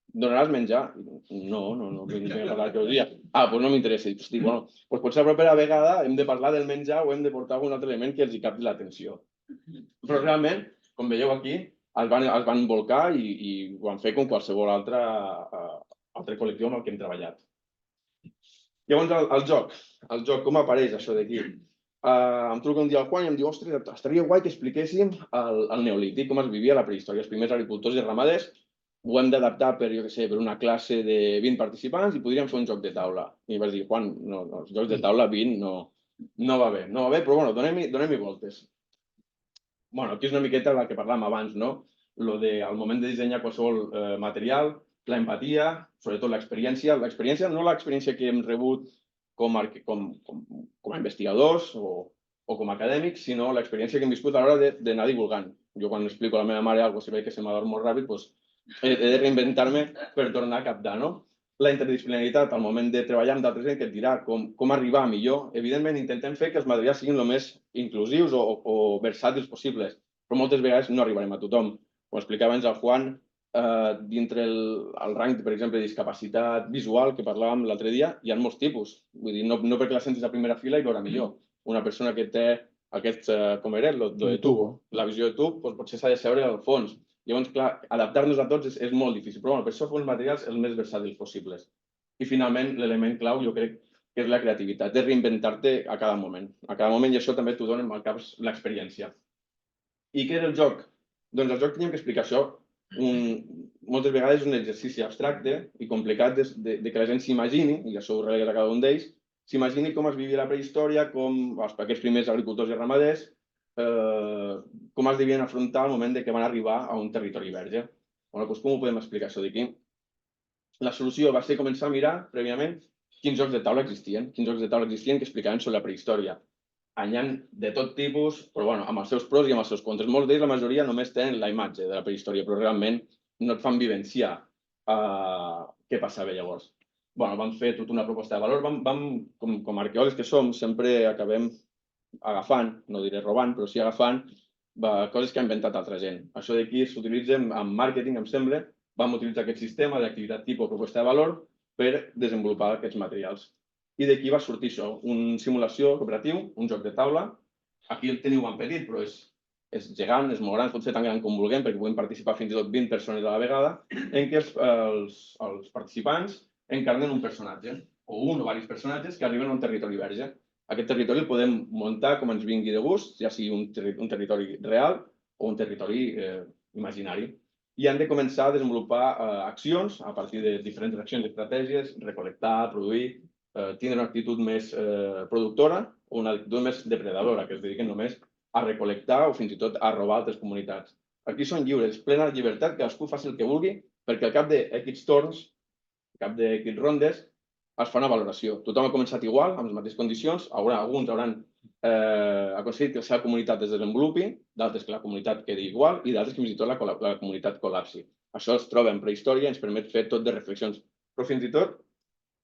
donaràs menjar? No vinc a parlar l'arqueologia. Doncs no m'interessa. Hosti, bueno, potser la propera vegada hem de parlar del menjar o hem de portar algun altre element que els hi capti l'atenció. Però realment, com veieu aquí, es van volcar i ho han fet com qualsevol altre col·lectiu amb el que hem treballat. Llavors, el joc, com apareix això d'aquí? Em truca un dia el Juan i em diu, ostres, estaria guai que expliquéssim el neolític, com es vivia a la prehistòria, els primers agricultors i ramaders. Ho hem d'adaptar per una classe de 20 participants i podríem fer un joc de taula. I vaig dir, Juan, no, els jocs de taula 20 no va bé, però bueno, donem-hi voltes. Bueno, aquí és una miqueta la que parlàvem abans, no? El moment de dissenyar qualsevol material, l'empatia, sobretot l'experiència. L'experiència, no l'experiència que hem rebut com a investigadors o com a acadèmics, sinó l'experiència que hem viscut a l'hora d'anar divulgant. Jo quan explico a la meva mare alguna cosa, si veig que se m'adorm molt ràpid, doncs he de reinventar-me per tornar a captar, no? La interdisciplinaritat, al moment de treballar amb d'altres gent que et dirà com arribar millor, evidentment intentem fer que els materials siguin el més inclusius o versàtils possibles, però moltes vegades no arribarem a tothom. Com explicava abans el Juan, dintre el rang, per exemple, de discapacitat visual que parlàvem l'altre dia, hi ha molts tipus. Vull dir, no perquè la sentis a primera fila i veurà millor. Una persona que té aquest, com era, el de tubo, la visió de tub, potser s'ha de seure al fons. Llavors, clar, adaptar-nos a tots és molt difícil, però per això fer uns materials els més versàtils possibles. I finalment, l'element clau, jo crec que és la creativitat, de reinventar-te a cada moment. A cada moment, i això també t'ho dona al cap l'experiència. I què era el joc? Doncs el joc teníem que explicar això. Moltes vegades és un exercici abstracte i complicat de que la gent s'imagini, i això ho relegues a cada un d'ells, s'imagini com es vivia la prehistòria, com aquests primers agricultors i ramaders, com es devien afrontar al moment que van arribar a un territori verge. Doncs com ho podem explicar això d'aquí? La solució va ser començar a mirar prèviament quins jocs de taula existien, que explicaven sobre la prehistòria. N'hi ha de tot tipus, però amb els seus pros i amb els seus contres. Molts d'ells, la majoria, només tenen la imatge de la prehistòria, però realment no et fan vivenciar què passava llavors. Vam fer tota una proposta de valor. Com a arqueòlegs que som, sempre acabem agafant, no diré robant, però sí agafant coses que ha inventat altra gent. Això d'aquí s'utilitza en màrqueting, em sembla. Vam utilitzar aquest sistema d'activitat tipus proposta de valor per desenvolupar aquests materials. I d'aquí va sortir això, una simulació cooperatiu, un joc de taula. Aquí el teniu en petit, però és gegant, és molt gran, pot ser tan gran com vulguem, perquè puguem participar fins i tot 20 persones a la vegada, en què els participants encarnen un personatge, o un o diversos personatges que arriben a un territori verge. Aquest territori el podem muntar com ens vingui de gust, ja sigui un territori real o un territori imaginari. I han de començar a desenvolupar accions a partir de diferents accions i estratègies, recol·lectar, produir, tindre una actitud més productora o una actitud més depredadora, que es dediquen només a recol·lectar o fins i tot a robar altres comunitats. Aquí són lliures, plena llibertat, cadascú faci el que vulgui, perquè al cap d'X torns, al cap d'X rondes, es fa una valoració. Tothom ha començat igual, amb les mateixes condicions, alguns hauran aconseguit que la seva comunitat es desenvolupi, d'altres que la comunitat quedi igual i d'altres que fins i tot la comunitat col·lapsi. Això es troba en prehistòria i ens permet fer tot de reflexions. Però fins i tot,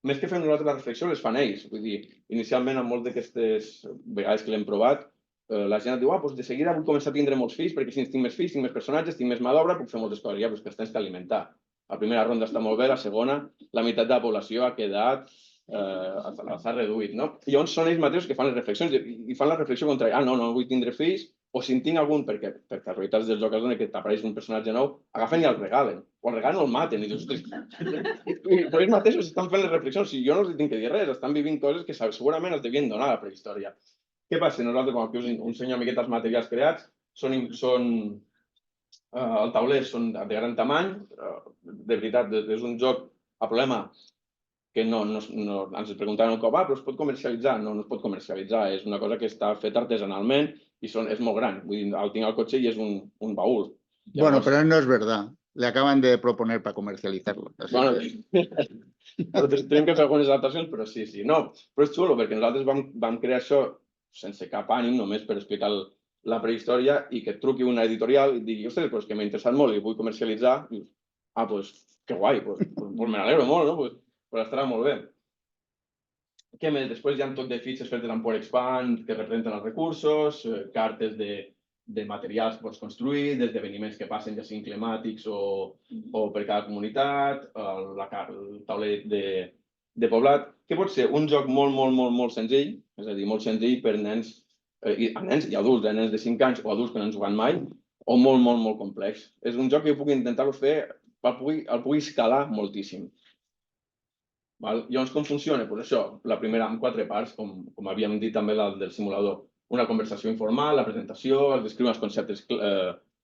més que fer nosaltres la reflexió, les fan ells. Vull dir, inicialment, en moltes d'aquestes vegades que l'hem provat, la gent diu, de seguida vull començar a tindre molts fills, perquè si tinc més fills, tinc més personatges, tinc més mà d'obra, puc fer moltes coses. Ja, però és que els tens que alimentar. La primera ronda està molt bé, la segona, la meitat de la població ha quedat, s'ha reduït, no? I llavors són ells mateixos que fan les reflexions i fan la reflexió contra, no vull tindre fills, o si en tinc algun, perquè les realitats dels jocs que t'apareix un personatge nou, agafen i el regalen, o el regalen o el maten, i dius, però ells mateixos estan fent les reflexions, si jo no els tinc que dir res, estan vivint coses que segurament els devien donar a la prehistòria. Què passa? Nosaltres, quan aquí us ensenyo una miqueta els materials creats, el tauler són de gran tamany, de veritat, és un joc a problema que ens preguntaven un cop, però es pot comercialitzar? No es pot comercialitzar, és una cosa que està feta artesanalment i és molt gran. Vull dir, el tinc al cotxe i és un baúl. Bueno, pero no es verdad. Le acaban de proponer para comercializarlo. Bueno, tenim que fer algunes adaptacions, però sí. No, però és xulo, perquè nosaltres vam crear això sense cap ànim, només per explicar la prehistòria i que et truqui una editorial i et digui, ostres, que m'ha interessat molt i vull comercialitzar. Doncs que guai, me n'alegro molt, no? Però estarà molt bé. Què més? Després hi ha tot de fitxes fetes amb Power Expand que representen els recursos, cartes de materials que pots construir, d'esdeveniments que passen, ja siguin climàtics o per cada comunitat, el tauler de poblat, que pot ser un joc molt senzill, és a dir, molt senzill per nens i adults, nens de 5 anys o adults que no han jugat mai, o molt complex. És un joc que jo puc intentar-ho fer, el pugui escalar moltíssim. Llavors, com funciona? Doncs això, la primera amb 4 parts, com havíem dit també del simulador. Una conversació informal, la presentació, es descriuen els conceptes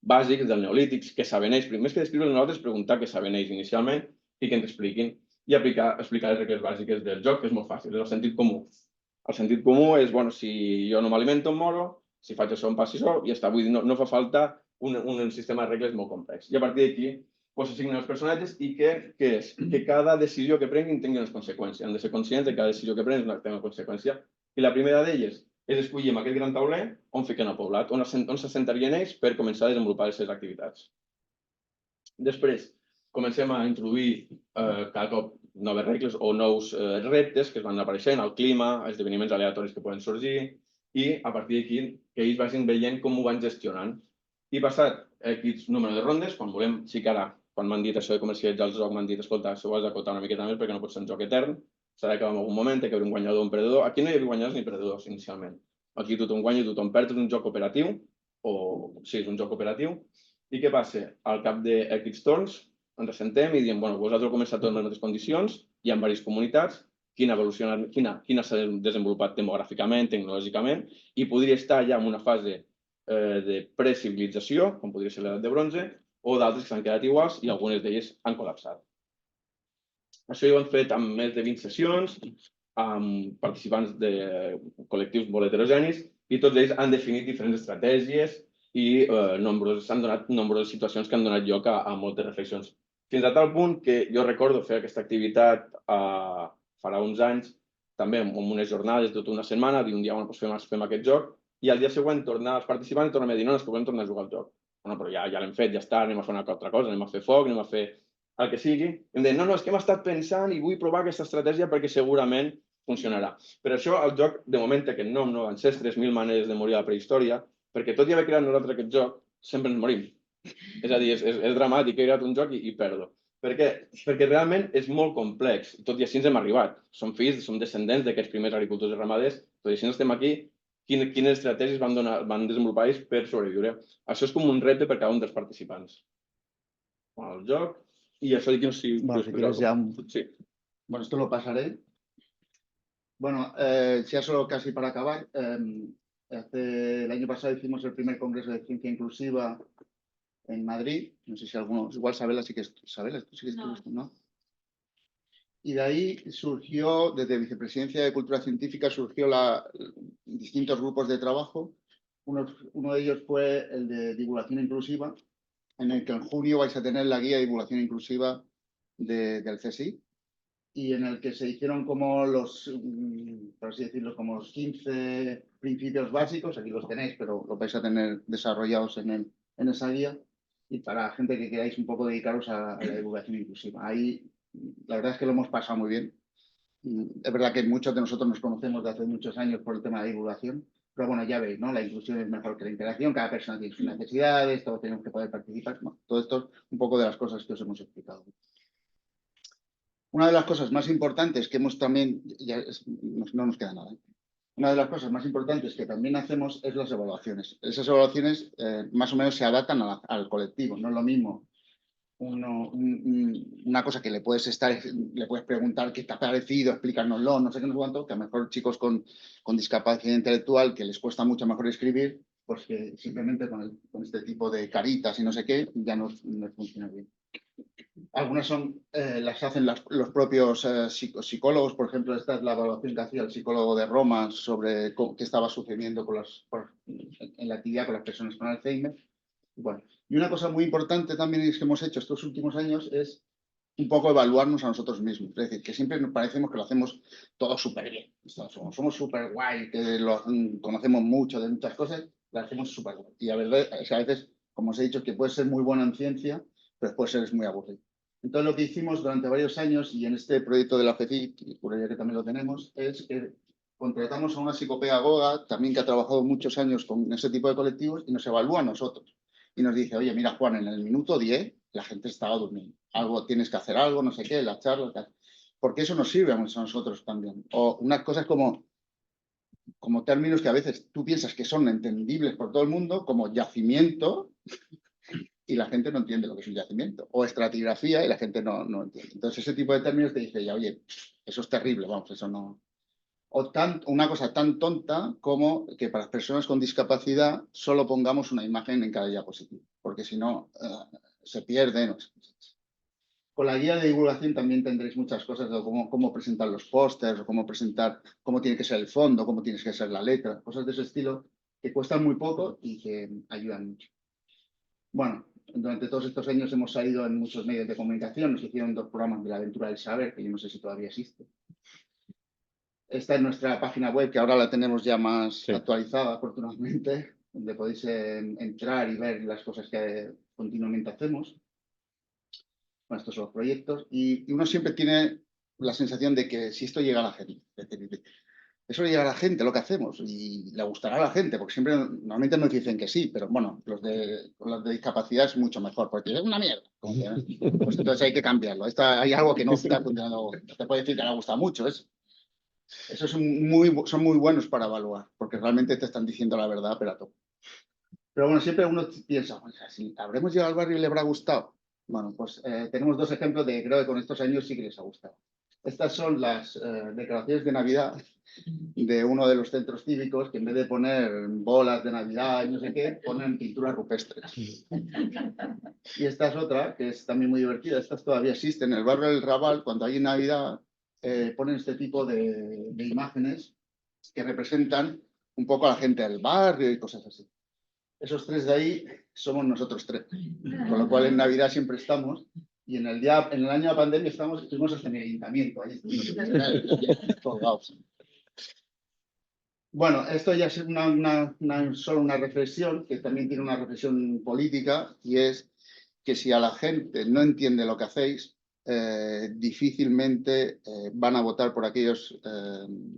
bàsics del neolític, què saben ells. Més que descriure nosaltres, preguntar què saben ells inicialment i que ens expliquin. I explicar les regles bàsiques del joc, que és molt fàcil, és el sentit comú. El sentit comú és, si jo no m'alimento, em moro, si faig això, em passi això, i ja està. Vull dir, no fa falta un sistema de regles molt complex. I a partir d'aquí, s'assignen els personatges i què és? Que cada decisió que prenguin tingui unes conseqüències. Han de ser conscients que cada decisió que prenguin té una conseqüència. I la primera d'elles és escollir amb aquest gran tauler on fiquen el poblat, on s'assentarien ells per començar a desenvolupar les seves activitats. Després, comencem a introduir cada cop noves regles o nous reptes que es van apareixent, el clima, esdeveniments aleatoris que poden sorgir, i a partir d'aquí que ells vagin veient com ho van gestionant. I passat X número de rondes, quan m'han dit això de comercialitzar el joc, m'han dit, escolta, si ho has d'acotar una miqueta més perquè no pot ser un joc etern, s'ha d'acabar en algun moment, té que haver un guanyador o un perdedor. Aquí no hi havia guanyadors ni perdedors inicialment. Aquí tothom guanya i tothom perd, és un joc operatiu, és un joc operatiu, I què passa? Al cap d'X torns ens assentem i diem, bueno, vosaltres heu començat tot en les mateixes condicions, hi ha diverses comunitats, quina s'ha desenvolupat demogràficament, tecnològicament, i podria estar ja en una fase de precivilització, com podria ser l'edat de bronze, o d'altres que s'han quedat iguals i algunes d'elles han col·lapsat. Això ho hem fet amb més de 20 sessions, amb participants de col·lectius molt heterogenis, i tots ells han definit diferents estratègies i s'han donat nombroses situacions que han donat lloc a moltes reflexions. Fins a tal punt que jo recordo fer aquesta activitat farà uns anys, també amb unes jornades de tota una setmana, dir un dia, bueno, doncs fem aquest joc, i al dia següent tornar als participants i tornar a dir, no, és que volem tornar a jugar al joc. Bueno, però ja l'hem fet, ja està, anem a fer una altra cosa, anem a fer foc, anem a fer el que sigui. I em deien, no, és que hem estat pensant i vull provar aquesta estratègia perquè segurament funcionarà. Per això el joc, de moment, té aquest nom, no? Ancestres, 1000 maneres de morir a la prehistòria, perquè tot i haver creat nosaltres aquest joc, sempre ens morim. És a dir, és dramàtic, he creat un joc i perdo. Per què? Perquè realment és molt complex, tot i així ens hem arribat. Som fills, som descendents d'aquests primers agricultors i ramaders, tot i així estem aquí. Quines estratègies van desenvolupar ells per sobreviure? Això és com un repte per cada un dels participants. El joc, y eso no sé si... Bueno, si quieres ya Sí. Bueno, esto lo pasaré. Bueno, ya solo casi para acabar. El año pasado hicimos el primer congreso de ciencia inclusiva en Madrid. No sé si algunos, igual Sabela sí que Sabela, tú sí que estuviste, ¿no? Y de ahí surgió, desde Vicepresidencia de Cultura Científica, surgió distintos grupos de trabajo. Uno de ellos fue el de divulgación inclusiva, en el que en junio vais a tener la guía de divulgación inclusiva del CSI, y en el que se hicieron como por así decirlo, como los 15 principios básicos. Aquí los tenéis, pero los vais a tener desarrollados en esa guía, y para gente que queráis un poco dedicaros a la divulgación inclusiva. Ahí la verdad es que lo hemos pasado muy bien. Es verdad que muchos de nosotros nos conocemos de hace muchos años por el tema de divulgación, pero bueno, ya veis, ¿no? La inclusión es mejor que la interacción, cada persona tiene sus necesidades, todos tenemos que poder participar, ¿no? Todo esto es un poco de las cosas que os hemos explicado. Una de las cosas más importantes que hemos también, no nos queda nada, ¿eh? Una de las cosas más importantes que también hacemos es las evaluaciones. Esas evaluaciones más o menos se adaptan al colectivo, no es lo mismo una cosa que le puedes preguntar qué te ha parecido, explícanoslo, no sé qué, no sé cuánto, que a lo mejor chicos con discapacidad intelectual que les cuesta mucho mejor escribir, pues que simplemente con este tipo de caritas y no sé qué, ya no funciona bien. Algunas las hacen los propios psicólogos. Por ejemplo, esta es la evaluación que hacía el psicólogo de Roma sobre qué estaba sucediendo en la actividad con las personas con Alzheimer. Bueno, y una cosa muy importante también que hemos hecho estos últimos años es un poco evaluarnos a nosotros mismos. Es decir, que siempre nos parecemos que lo hacemos todo súper bien. Somos súper guay, que conocemos mucho de muchas cosas, lo hacemos súper guay. Y a veces, como os he dicho, que puedes ser muy bueno en ciencia, pero después eres muy aburrido. Entonces, lo que hicimos durante varios años, y en este proyecto de la FECIC, y juraría que también lo tenemos, es que contratamos a una psicopedagoga también que ha trabajado muchos años con ese tipo de colectivos y nos evalúa a nosotros. Y nos dice, oye, mira, Juan, en el minuto 10 la gente estaba durmiendo. Tienes que hacer algo, no sé qué, la charla, tal. Porque eso nos sirve a nosotros también. O unas cosas como términos que a veces tú piensas que son entendibles por todo el mundo, como yacimiento, y la gente no entiende lo que es un yacimiento. O estratigrafía y la gente no entiende. Entonces ese tipo de términos te dice, ya, oye, eso es terrible, vamos, eso no... O una cosa tan tonta como que para las personas con discapacidad solo pongamos una imagen en cada diapositiva, porque si no se pierde. No sé. Con la guía de divulgación también tendréis muchas cosas de cómo presentar los pósters, o cómo tiene que ser el fondo, cómo tiene que ser la letra, cosas de ese estilo que cuestan muy poco y que ayudan mucho. Bueno, durante todos estos años hemos salido en muchos medios de comunicación. Nos hicieron 2 programas de la aventura del saber, que yo no sé si todavía existe. Esta es nuestra página web, que ahora la tenemos ya más actualizada, afortunadamente, donde podéis entrar y ver las cosas que continuamente hacemos. Bueno, estos son los proyectos. Y uno siempre tiene la sensación de que si esto llega a la gente, eso llega a la gente, lo que hacemos, y le gustará a la gente, porque siempre normalmente nos dicen que sí, pero bueno, los de discapacidad es mucho mejor, porque es una mierda. Pues entonces hay que cambiarlo. Hay algo que no está funcionando. Te puede decir que le ha gustado mucho, Esos son muy buenos para evaluar, porque realmente te están diciendo la verdad, pero a todo. Pero bueno, siempre uno piensa, "Bueno, si habremos llegado al barrio y le habrá gustado". Bueno, pues tenemos dos ejemplos de que creo que con estos años sí que les ha gustado. Estas son las decoraciones de Navidad de uno de los centros cívicos, que en vez de poner bolas de Navidad y no sé qué, ponen pinturas rupestres. Y esta es otra, que es también muy divertida. Estas todavía existen. En el barrio del Raval, cuando hay Navidad, ponen este tipo de imágenes que representan un poco a la gente del barrio y cosas así. Esos tres de ahí somos nosotros tres. Con lo cual en Navidad siempre estamos. Y en el año de la pandemia estuvimos hasta en el ayuntamiento. Ahí colgados. Bueno, esto ya es solo una reflexión, que también tiene una reflexión política, y es que si a la gente no entiende lo que hacéis, difícilmente van a votar por aquellos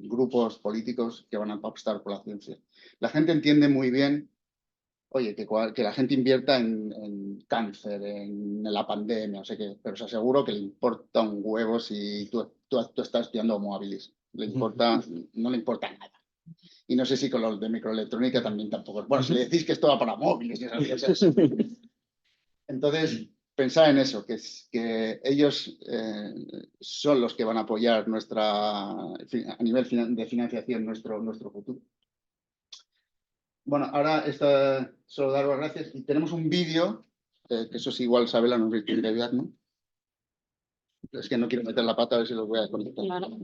grupos políticos que van a apostar por la ciencia. La gente entiende muy bien, oye, que la gente invierta en cáncer, en la pandemia, no sé qué, pero os aseguro que le importa un huevo si tú estás estudiando Homo habilis. No le importa nada. Y no sé si con los de microelectrónica también tampoco. Bueno, si le decís que esto va para móviles y esas cosas. Entonces, pensad en eso, que ellos son los que van a apoyar a nivel de financiación nuestro futuro. Bueno, ahora solo dar las gracias. Y tenemos un vídeo, que eso es igual, Sabela nos quiere ayudar, ¿no? Es que no quiero meter la pata, a ver si lo voy a conectar. Claro.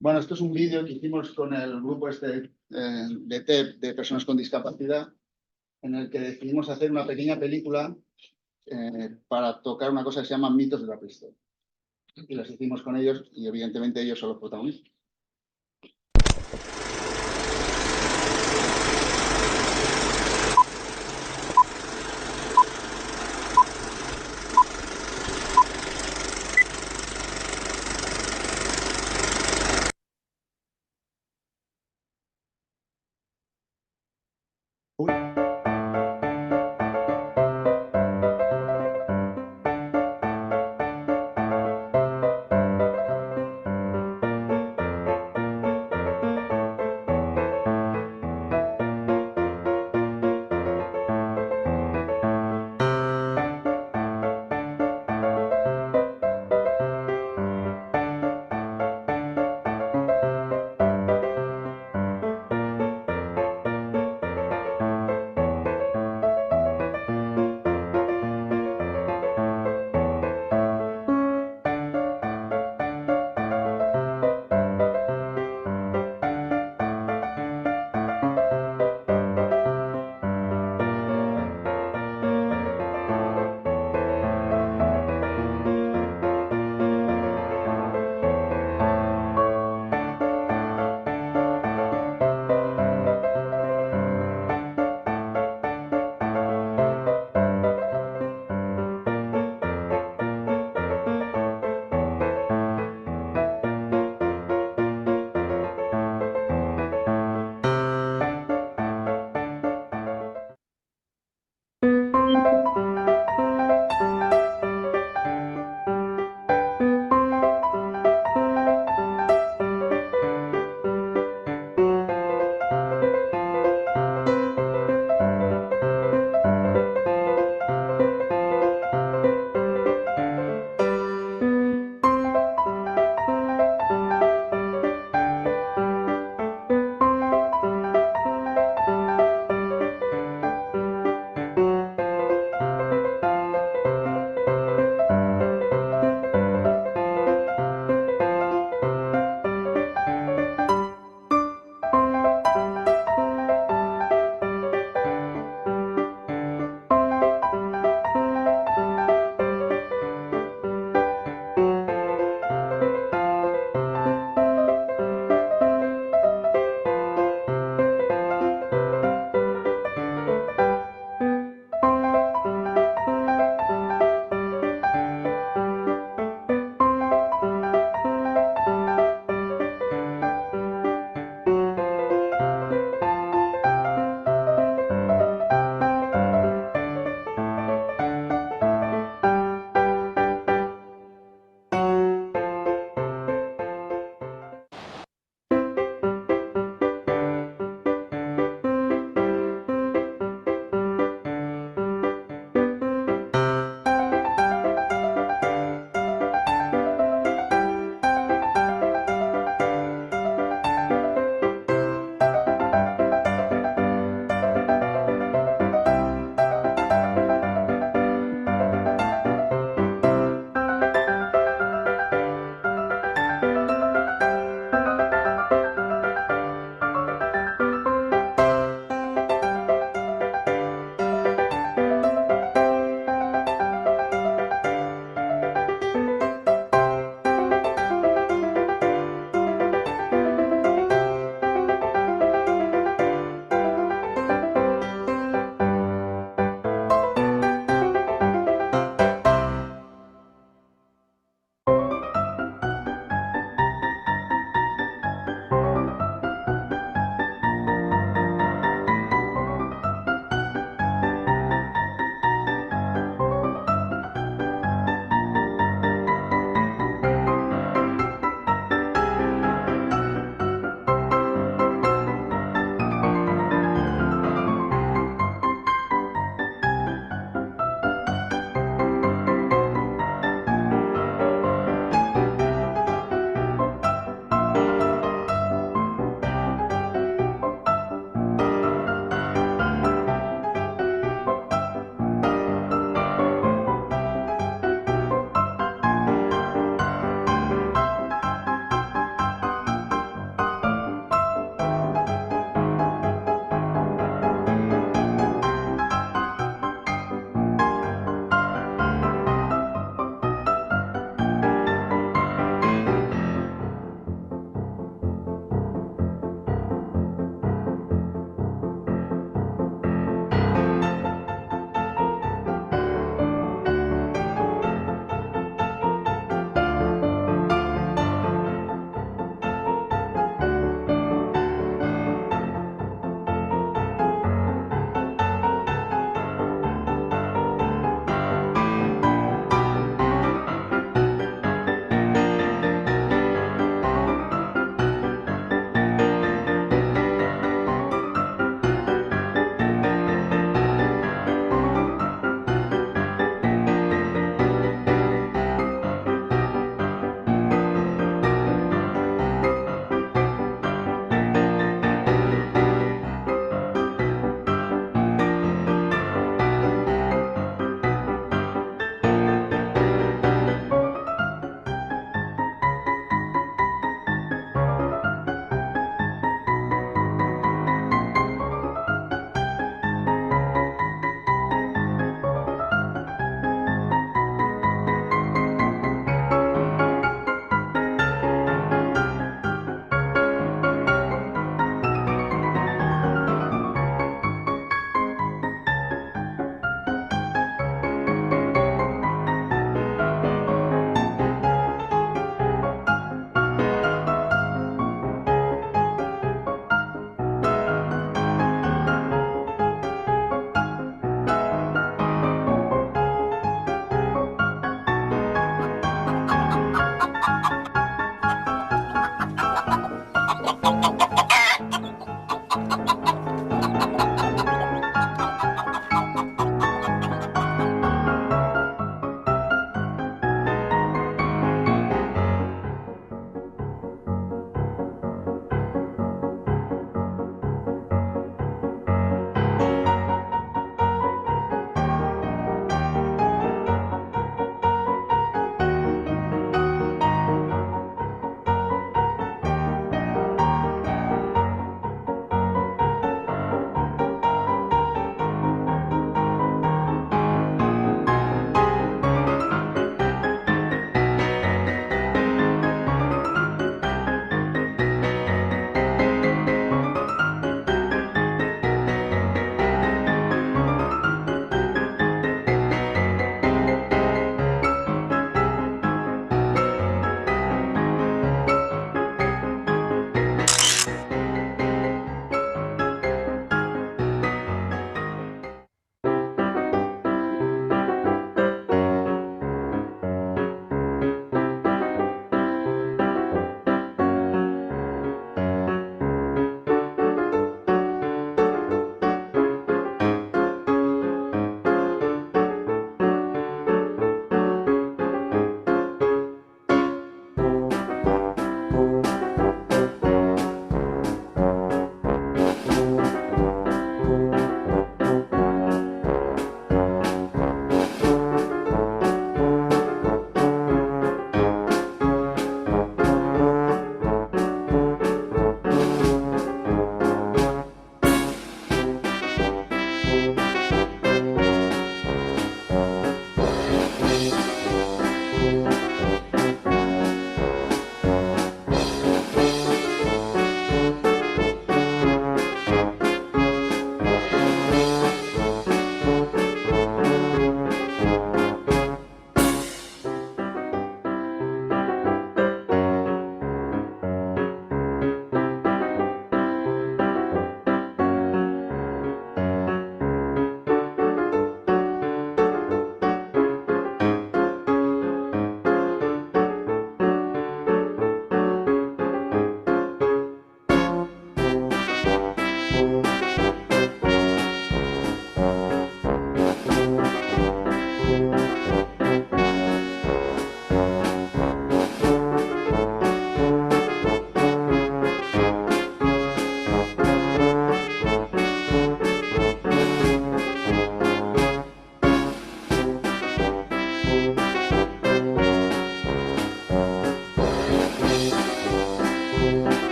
Bueno, esto es un vídeo que hicimos con el grupo de TEP, de personas con discapacidad, en el que decidimos hacer una pequeña película para tocar una cosa que se llama mitos de la prehistoria. Y las hicimos con ellos y evidentemente ellos son los protagonistas. Uy.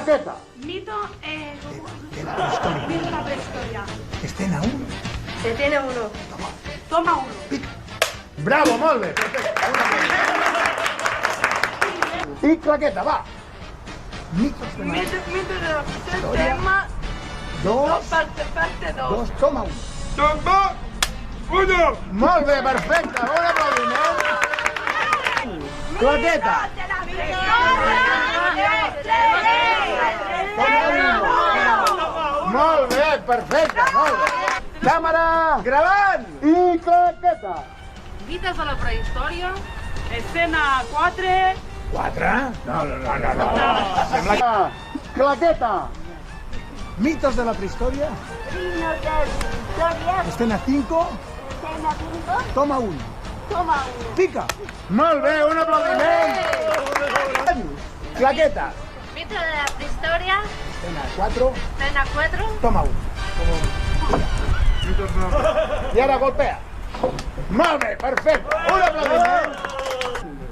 Claqueta. Mito De la prehistoria. mito de la prehistoria. Escena 1. Se tiene uno. Toma uno. Bravo, molt bé. Perfecte. I claqueta, va. Mitos de la Mito de la Historia. tema. Dos. Parte dos. Dos, toma un. Toma uno. Molt bé, perfecte. Un aplaudiment. Claqueta. De la Molt bé, perfecte, molt bé. Càmera, gravant i claqueta. Mites de la prehistòria, escena 4. 4? No. Sembla que... Claqueta. Mitos de la prehistoria. Escena 5. Toma 1. Pica. Molt bé, un aplaudiment. Claqueta. Mito de la prehistoria. Escena 4. Escena 4. Toma 1. I ara golpea. Molt bé, perfecte. Un aplaudiment.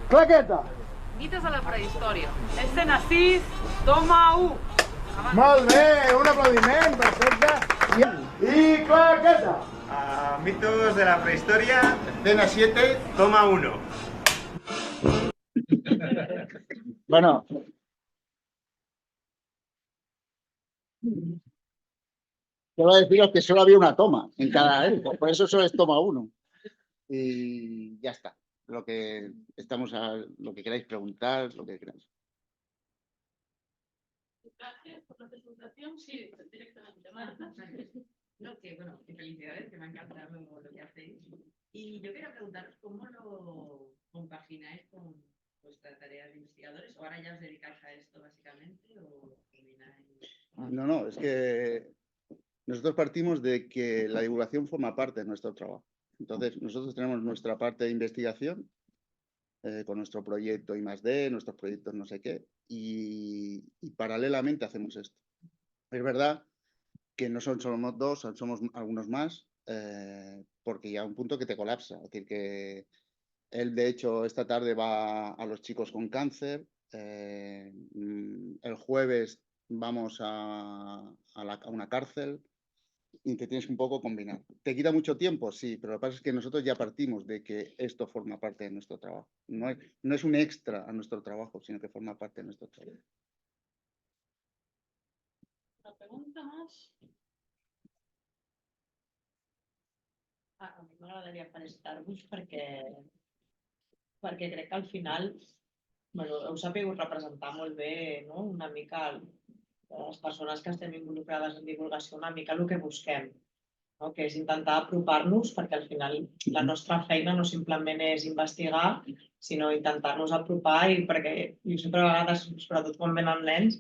Claqueta. Mites de la prehistòria, escena 6, toma 1. Molt bé, un aplaudiment, perfecte. I claqueta. Mitos de la prehistoria, Escena 7. toma 1. Bueno. Quiero deciros que solo había una toma en cada elfo, por eso solo es toma 1. Y ya está. Lo que queráis preguntar, lo que queráis. Gracias por la presentación. Sí, directamente, Marta. No, que bueno, que felicidades, que me ha encantado lo que hacéis. Y yo quería preguntaros cómo lo compagináis con vuestra tarea de investigadores, o ahora ya os dedicáis a esto básicamente, o combináis. No, es que nosotros partimos de que la divulgación forma parte de nuestro trabajo. Entonces, nosotros tenemos nuestra parte de investigación con nuestro proyecto I+D, nuestros proyectos no sé qué, y paralelamente hacemos esto. Es verdad que no somos dos, somos algunos más, porque llega un punto que te colapsa. Es decir, que él, de hecho, esta tarde va a los chicos con cáncer, el jueves vamos a una cárcel, y te tienes que un poco combinar. ¿Te quita mucho tiempo? Sí, pero lo que pasa es que nosotros ya partimos de que esto forma parte de nuestro trabajo. No es un extra a nuestro trabajo, sino que forma parte de nuestro trabajo. Una pregunta más. A mi m'agradaria felicitar-vos perquè crec que al final heu sabut representar molt bé, no? Una mica les persones que estem involucrades en divulgació, una mica el que busquem, no? Que és intentar apropar-nos, perquè al final la nostra feina no simplement és investigar, sinó intentar-nos apropar, i perquè jo sempre a vegades, sobretot quan venen nens,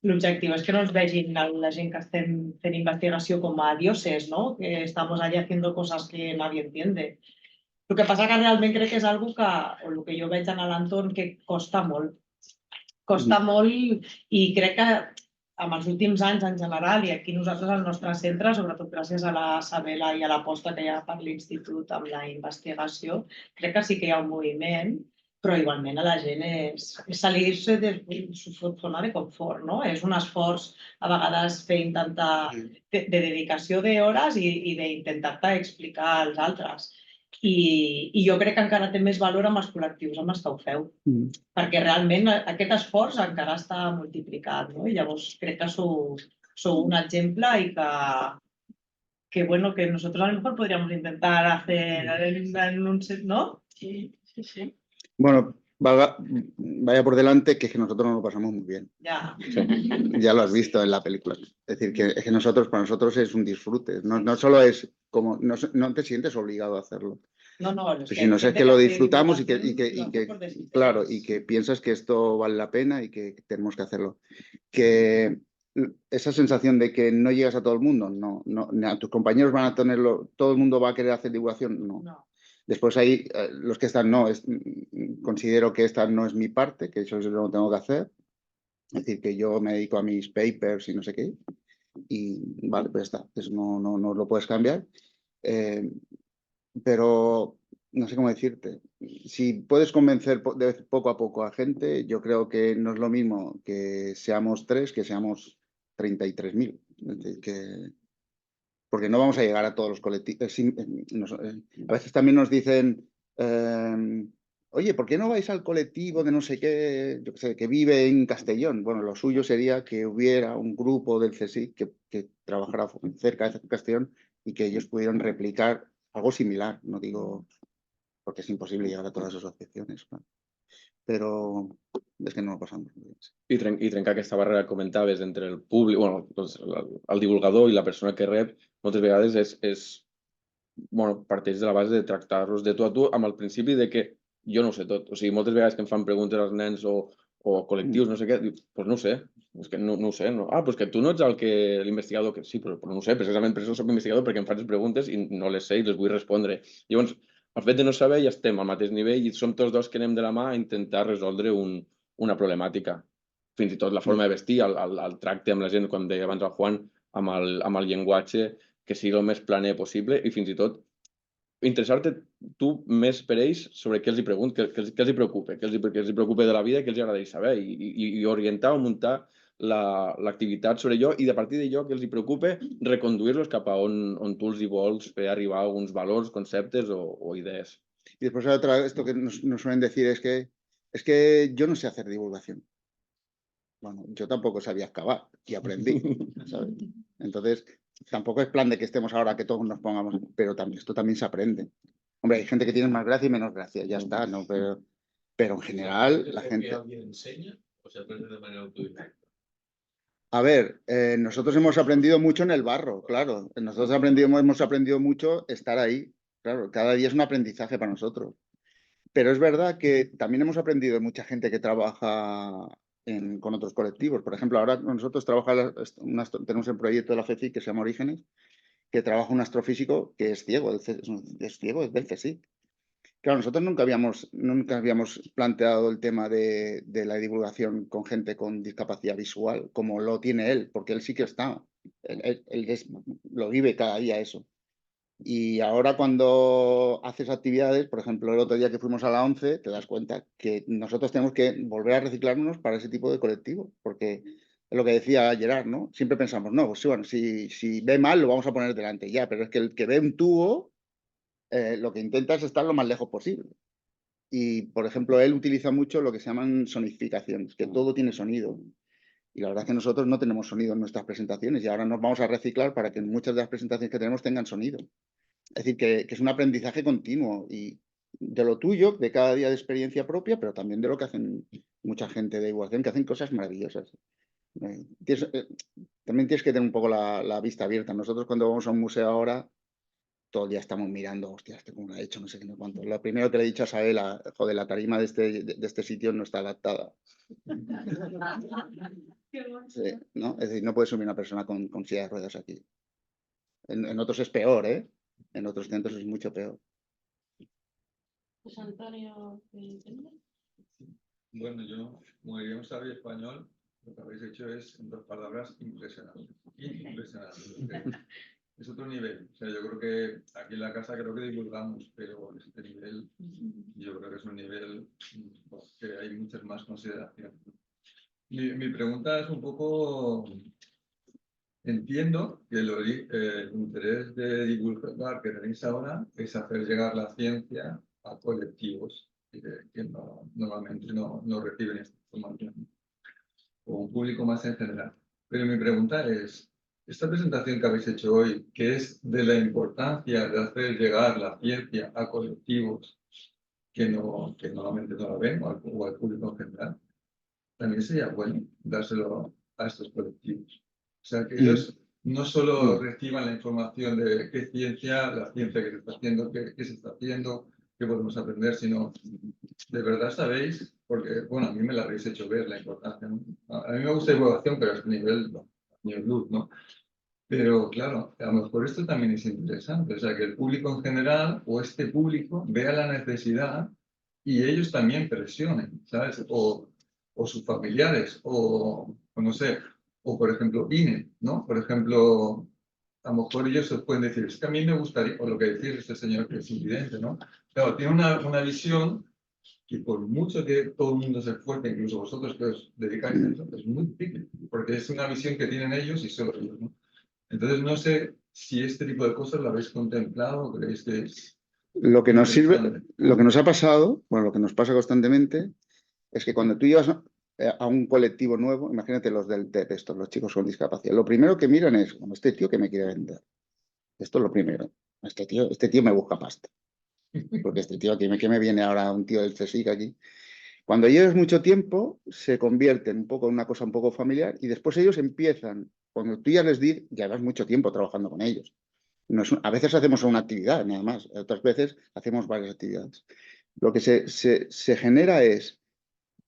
l'objectiu és que no ens vegin la gent que estem fent investigació com a dioses, ¿no? Que estamos allí haciendo cosas que nadie entiende. El que passa que realment crec que és algo que, o el que jo veig en l'entorn, que costa molt. Costa molt, i crec que en els últims anys en general, i aquí nosaltres al nostre centre, sobretot gràcies a la Sabela i a l'aposta que hi ha per l'Institut amb la investigació, crec que sí que hi ha un moviment, però igualment a la gent és salir-se de su zona de confort, no? És un esforç a vegades de dedicació d'hores i d'intentar-te explicar als altres. I jo crec que encara té més valor amb els col·lectius amb els que ho feu, perquè realment aquest esforç encara està multiplicat, no? I llavors crec que sou un exemple i que nosotros a lo mejor podríamos intentar hacer en un set, ¿no? Sí. Bueno, vaya por delante que nosotros nos lo pasamos muy bien. Ya. Ya lo has visto en la película. Es decir, que para nosotros es un disfrute. No solo es como, no te sientes obligado a hacerlo. No, sino es que lo disfrutamos y que piensas que esto vale la pena y que tenemos que hacerlo. Que esa sensación de que no llegas a todo el mundo, no, a tus compañeros van a tenerlo, todo el mundo va a querer hacer divulgación, no. Después hay los que están, considero que esta no es mi parte, que eso lo tengo que hacer. Es decir, que yo me dedico a mis papers y no sé qué. Y vale, pues está, eso no lo puedes cambiar. Pero no sé cómo decirte, si puedes convencer de poco a poco a gente, yo creo que no es lo mismo que seamos 3 que seamos 33.000. Es decir, porque no vamos a llegar a todos los colectivos. A veces también nos dicen, oye, ¿por qué no vais al colectivo de no sé qué, yo qué sé, que vive en Castellón? Bueno, lo suyo sería que hubiera un grupo del CSIC que trabajara cerca de Castellón y que ellos pudieran replicar algo similar. No digo porque es imposible llegar a todas las asociaciones, ¿no? Però és que no ho passem. I trencar aquesta barrera que comentaves entre el públic, bueno, doncs, el divulgador i la persona que rep, moltes vegades parteix de la base de tractar-los de tu a tu amb el principi de que jo no ho sé tot. O sigui, moltes vegades que em fan preguntes als nens o col·lectius, no sé què, dic, doncs no ho sé, és que no ho sé. No. Ah, doncs que tu no ets l'investigador, que sí, però no ho sé, precisament per això soc investigador, perquè em fan les preguntes i no les sé i les vull respondre. Llavors, el fet de no saber ja estem al mateix nivell i som tots dos que anem de la mà a intentar resoldre una problemàtica. Fins i tot la forma de vestir, el tracte amb la gent, com deia abans el Juan, amb el llenguatge, que sigui el més planer possible i fins i tot interessar-te tu més per ells sobre què els pregunta, què els preocupa, què els preocupa de la vida, què els agradaria saber i orientar o muntar l'activitat sobre allò i a partir d'allò que els preocupa reconduir-los cap a on tu els vols fer arribar alguns valors, conceptes o idees. Y después esto que nos suelen decir es que yo no sé hacer divulgación. Bueno, yo tampoco sabía excavar y aprendí, ¿sabes? Entonces, tampoco es plan de que estemos ahora que todos nos pongamos, pero esto también se aprende. Hombre, hay gente que tiene más gracia y menos gracia, ya está, ¿no? Pero en general, la gente... ¿Alguien enseña o se aprende de manera autodidacta? A ver, nosotros hemos aprendido mucho en el barro, claro. Nosotros hemos aprendido mucho estar ahí. Claro, cada día es un aprendizaje para nosotros. Pero es verdad que también hemos aprendido de mucha gente que trabaja con otros colectivos. Por ejemplo, ahora nosotros tenemos el proyecto de la FECIC que se llama Orígenes, que trabaja un astrofísico que es ciego, es del CSIC. Claro, nosotros nunca habíamos planteado el tema de la divulgación con gente con discapacidad visual, como lo tiene él, porque él sí que está, lo vive cada día eso. Y ahora cuando haces actividades, por ejemplo, el otro día que fuimos a la 11, te das cuenta que nosotros tenemos que volver a reciclarnos para ese tipo de colectivo, porque es lo que decía Gerard, ¿no? Siempre pensamos, no, pues bueno, si ve mal lo vamos a poner delante ya, pero es que el que ve un tubo, lo que intenta es estar lo más lejos posible. Y, por ejemplo, él utiliza mucho lo que se llaman sonificaciones, que todo tiene sonido. Y la verdad es que nosotros no tenemos sonido en nuestras presentaciones y ahora nos vamos a reciclar para que muchas de las presentaciones que tenemos tengan sonido. Es decir, que es un aprendizaje continuo y de lo tuyo, de cada día de experiencia propia, pero también de lo que hacen mucha gente de divulgación, que hacen cosas maravillosas. También tienes que tener un poco la vista abierta. Nosotros cuando vamos a un museo ahora, todo el día estamos mirando, hostia, cómo lo ha hecho, no sé qué, no cuánto. Lo primero que le he dicho a Saela, joder, la tarima de este sitio no está adaptada. Sí, ¿no? Es decir, no puede subir una persona con silla de ruedas aquí. En otros es peor, ¿eh? En otros centros es mucho peor. Pues Antonio, bueno, yo, como diría un sabio español, lo que habéis hecho es, en 2 palabras, impresionante. Impresionante. Es otro nivel. O sea, yo creo que aquí en la casa creo que divulgamos, pero este nivel yo creo que es un nivel que hay muchas más consideraciones. Mi pregunta es un poco... Entiendo que el interés de divulgar que tenéis ahora es hacer llegar la ciencia a colectivos que normalmente no reciben esta información, o un público más en general. Pero mi pregunta es, esta presentación que habéis hecho hoy, que es de la importancia de hacer llegar la ciencia a colectivos que normalmente no la ven, o al público en general, también sería bueno dárselo a estos colectivos. O sea, que ellos no solo reciban la información de qué ciencia, la ciencia que se está haciendo, qué se está haciendo, qué podemos aprender, sino de verdad sabéis, porque, bueno, a mí me la habéis hecho ver la importancia, ¿no? A mí me gusta divulgación, pero a este nivel, luz, ¿no? Pero, claro, a lo mejor esto también es interesante, o sea, que el público en general, o este público, vea la necesidad y ellos también presionen, ¿sabes? O sus familiares, o no sé, o por ejemplo, INE, ¿no? Por ejemplo, a lo mejor ellos os pueden decir, es que a mí me gustaría, o lo que decís este señor que es invidente, ¿no? Claro, tiene una visión que por mucho que todo el mundo se esfuerce, incluso vosotros que os dedicáis a eso, es muy difícil, porque es una visión que tienen ellos y solo ellos, ¿no? Entonces, no sé si este tipo de cosas lo habéis contemplado o creéis que es... Lo que nos sirve, interesante. lo que nos ha pasado, bueno, lo que nos pasa constantemente, es que cuando tú llevas a un colectivo nuevo, imagínate los del TEP, estos, los chicos con discapacidad, lo primero que miran es, bueno, este tío que me quiere vender. Esto es lo primero. Este tío me busca pasta. Porque este tío aquí, ¿qué me viene ahora un tío del CSIC aquí? Cuando lleves mucho tiempo, se convierten un poco en una cosa un poco familiar y después ellos empiezan, cuando tú ya les dices, llevas mucho tiempo trabajando con ellos. A veces hacemos una actividad, nada más. Otras veces hacemos varias actividades. Lo que se genera es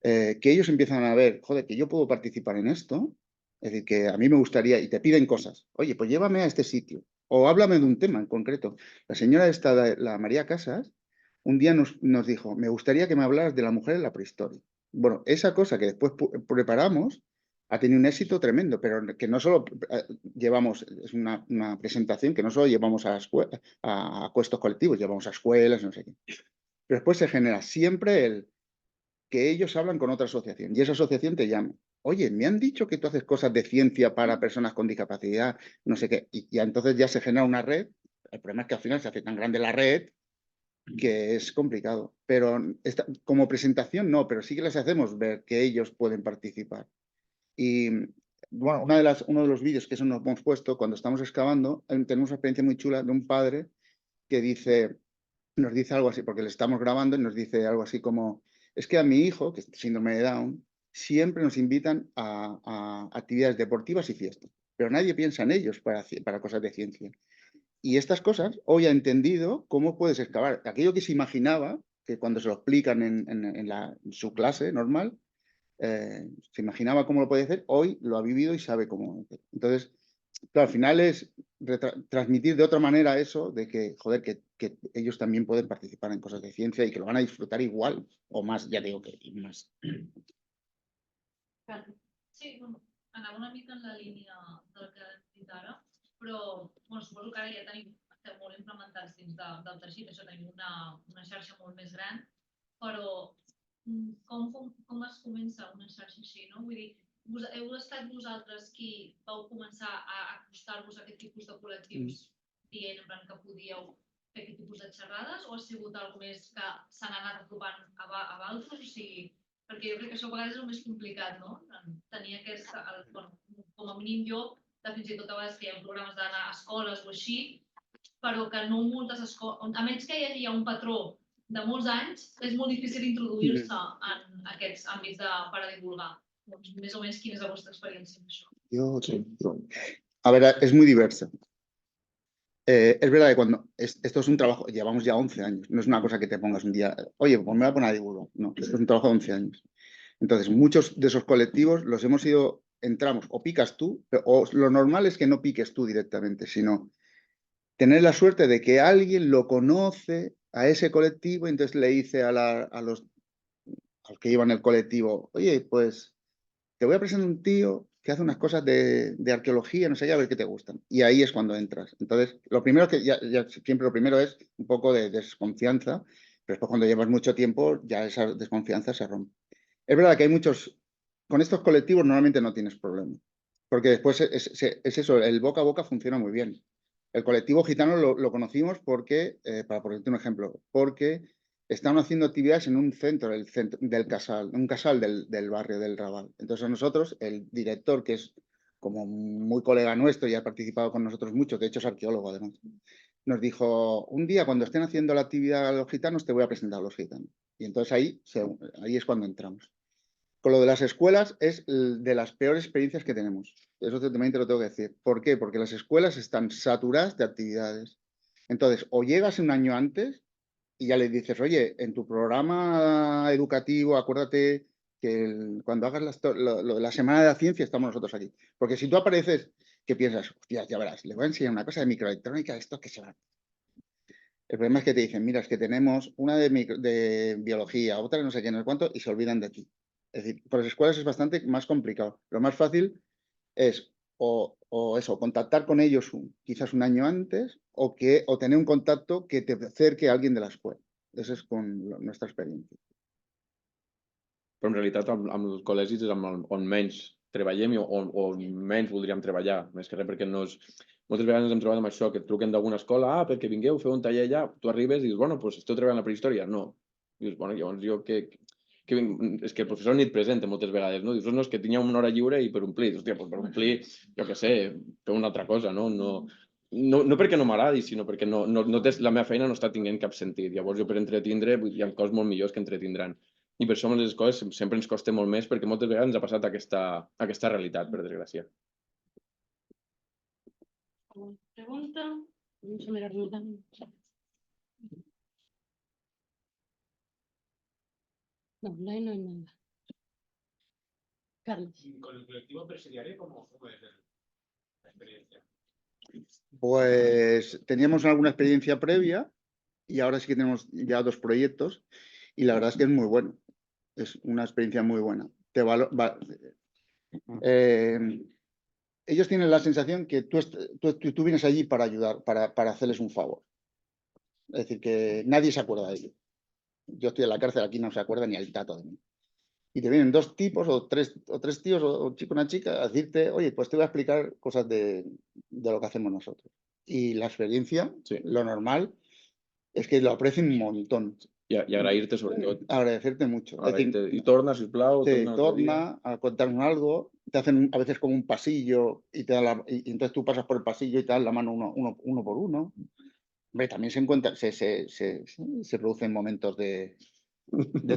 que ellos empiezan a ver, joder, que yo puedo participar en esto. Es decir, que a mí me gustaría, y te piden cosas. Oye, pues llévame a este sitio. O háblame de un tema en concreto. La señora esta, la María Casas, un día nos dijo, me gustaría que me hablaras de la mujer en la prehistoria. Bueno, esa cosa que después preparamos ha tenido un éxito tremendo, pero que no solo llevamos, es una presentación que no solo llevamos a estos colectivos, llevamos a escuelas, no sé qué. Pero después se genera siempre que ellos hablan con otra asociación y esa asociación te llama. Oye, me han dicho que tú haces cosas de ciencia para personas con discapacidad, no sé qué, y entonces ya se genera una red. El problema es que al final se hace tan grande la red que es complicado. Pero como presentación no, pero sí que les hacemos ver que ellos pueden participar. Y bueno, uno de los vídeos que eso nos hemos puesto cuando estamos excavando, tenemos una experiencia muy chula de un padre que nos dice algo así, porque le estamos grabando y nos dice algo así como, es que a mi hijo, que es síndrome de Down, siempre nos invitan a actividades deportivas y fiestas, pero nadie piensa en ellos para cosas de ciencia. Y estas cosas, hoy ha entendido cómo puedes excavar. Aquello que se imaginaba, que cuando se lo explican en su clase normal, se imaginaba cómo lo podía hacer, hoy lo ha vivido y sabe cómo hacer. Entonces, claro, al final es transmitir de otra manera eso de que, joder, que ellos también pueden participar en cosas de ciencia y que lo van a disfrutar igual o más, ja digo que más. Sí, bueno, anava una mica en la línia del que hem dit ara, però bueno, suposo que ara ja estem molt implementats dins del teixit, això tenim una xarxa molt més gran, però com es comença una xarxa així, no? Vull dir, heu estat vosaltres qui vau començar a acostar-vos a aquest tipus de col·lectius dient en plan que podíeu fer aquest tipus de xerrades o ha sigut alguna més que s'han anat apropant a altres? O sigui, perquè jo crec que això a vegades és el més complicat, no? Tenir aquesta, com a mínim jo, de fins i tot a vegades que hi ha programes d'anar a escoles o així, però que no moltes escoles, a menys que hi hagi un patró de molts anys, és molt difícil introduir-se en aquests àmbits per a divulgar. Doncs més o menys quina és la vostra experiència amb això? A ver, es muy diversa. Es verdad que esto es un trabajo, llevamos ya 11 años, no es una cosa que te pongas un día, oye, pues me voy a poner a divulgar. No, esto es un trabajo de 11 años. Entonces, muchos de esos colectivos los hemos ido, entramos, o picas tú, o lo normal es que no piques tú directamente, sino tener la suerte de que alguien lo conoce a ese colectivo y entonces le dice a los que llevan el colectivo, oye, pues te voy a presentar un tío que hace unas cosas de arqueología, no sé, a ver qué te gustan. Y ahí es cuando entras. Entonces, lo primero que siempre lo primero es un poco de desconfianza, pero después cuando llevas mucho tiempo ya esa desconfianza se rompe. Es verdad que hay muchos, con estos colectivos normalmente no tienes problema, porque después es eso, el boca a boca funciona muy bien. El colectivo gitano lo conocimos porque, para ponerte un ejemplo, porque estaban haciendo actividades en un centro del Casal, un casal del barrio del Raval. Entonces a nosotros, el director, que es como muy colega nuestro y ha participado con nosotros mucho, de hecho es arqueólogo además, nos dijo, un día cuando estén haciendo la actividad a los gitanos, te voy a presentar a los gitanos. Y entonces ahí es cuando entramos. Con lo de las escuelas es de las peores experiencias que tenemos. Eso también te lo tengo que decir. ¿Por qué? Porque las escuelas están saturadas de actividades. Entonces, o llegas un año antes y ya le dices, oye, en tu programa educativo, acuérdate que cuando hagas la semana de la ciencia estamos nosotros aquí. Porque si tú apareces, ¿qué piensas? Hostia, ya verás, le voy a enseñar una cosa de microelectrónica, esto que se va. El problema es que te dicen, mira, es que tenemos una de biología, otra de no sé qué, no sé cuánto, y se olvidan de ti. Es decir, por las escuelas es bastante más complicado. Lo más fácil es o contactar con ellos quizás un año antes o tener un contacto que te acerque a alguien de la escuela. Esa és com la nostra experiència. Però en realitat amb els col·legis és on menys treballem i on menys voldríem treballar, més que res perquè no és... Moltes vegades ens hem trobat amb això, que et truquen d'alguna escola, perquè vingueu, feu un taller allà, tu arribes i dius, bueno, doncs esteu treballant la prehistòria? No. Dius, bueno, llavors jo és que el professor ni et presenta moltes vegades, no? Dius, no, és que tenia una hora lliure i per omplir. Hòstia, doncs per omplir, jo què sé, fer una altra cosa, no? No perquè no m'agradi, sinó perquè la meva feina no està tinguent cap sentit. Llavors jo per entretindre, hi ha coses molt millors que entretindran. I per això amb les escoles sempre ens costa molt més perquè moltes vegades ens ha passat aquesta realitat, per desgràcia. Pregunta. Vamos a mirar no, online no hay nada. Carlos. Con el colectivo presidiario, ¿cómo fue la experiencia? Pues teníamos alguna experiencia previa y ahora sí que tenemos ya 2 proyectos y la verdad es que es muy bueno. Es una experiencia muy buena. Ellos tienen la sensación que tú vienes allí para ayudar, para hacerles un favor. Es decir, que nadie se acuerda de ello. Yo estoy en la cárcel, aquí no se acuerda ni el tato de mí. Y te vienen 2 tipos o tres tíos o un chico una chica a decirte, oye, pues te voy a explicar cosas de lo que hacemos nosotros. Y la experiencia, sí, lo normal, es que lo aprecian un montón. Y agradecerte sobre todo. Agradecerte mucho. Y torna, sisplau. Sí, torna a contarnos algo. Te hacen a veces como un pasillo y entonces tú pasas por el pasillo y te dan la mano uno por uno. Hombre, también se producen momentos de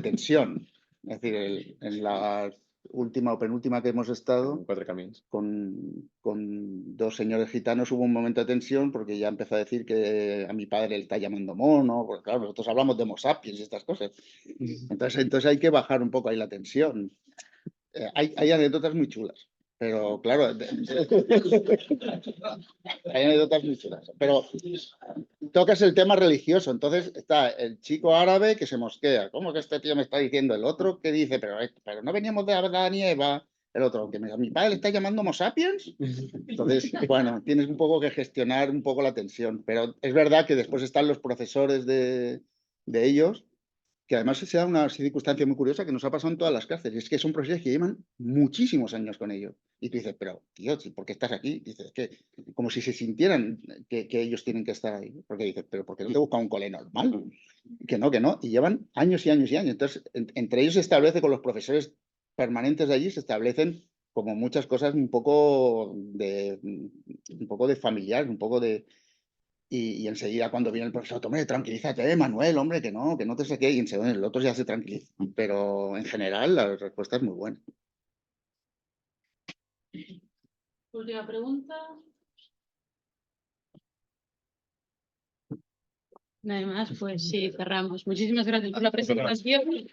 tensión. Es decir, en la última o penúltima que hemos estado, con 2 señores gitanos hubo un momento de tensión porque ya empezó a decir que a mi padre le está llamando mono, porque claro, nosotros hablamos de Homo sapiens y estas cosas. Entonces hay que bajar un poco ahí la tensión. Hay anécdotas muy chulas, pero claro, hay anécdotas muy chulas, pero tocas el tema religioso, entonces está el chico árabe que se mosquea, ¿cómo que este tío me está diciendo? El otro que dice, pero no veníamos de Adán y Eva, el otro, que a mi padre le está llamando Homo sapiens. Entonces, bueno, tienes un poco que gestionar un poco la tensión, pero es verdad que después están los profesores de ellos, que además se da una circunstancia muy curiosa que nos ha pasado en todas las cárceles, es que son profesores que llevan muchísimos años con ellos. Y tú dices, pero tío, ¿por qué estás aquí? Dices, es que como si se sintieran que ellos tienen que estar ahí. Porque dices, pero ¿por qué no te busca un cole normal? Que no. Y llevan años y años y años. Entonces, entre ellos se establece, con los profesores permanentes de allí, se establecen como muchas cosas un poco de familiar, un poco de... Y enseguida cuando viene el profesor, hombre, tranquilízate, Manuel, hombre, que no te sé qué, y enseguida el otro ya se tranquiliza. Pero en general la respuesta es muy buena. Última pregunta. Nada más, pues sí, cerramos. Muchísimas gracias por la presentación.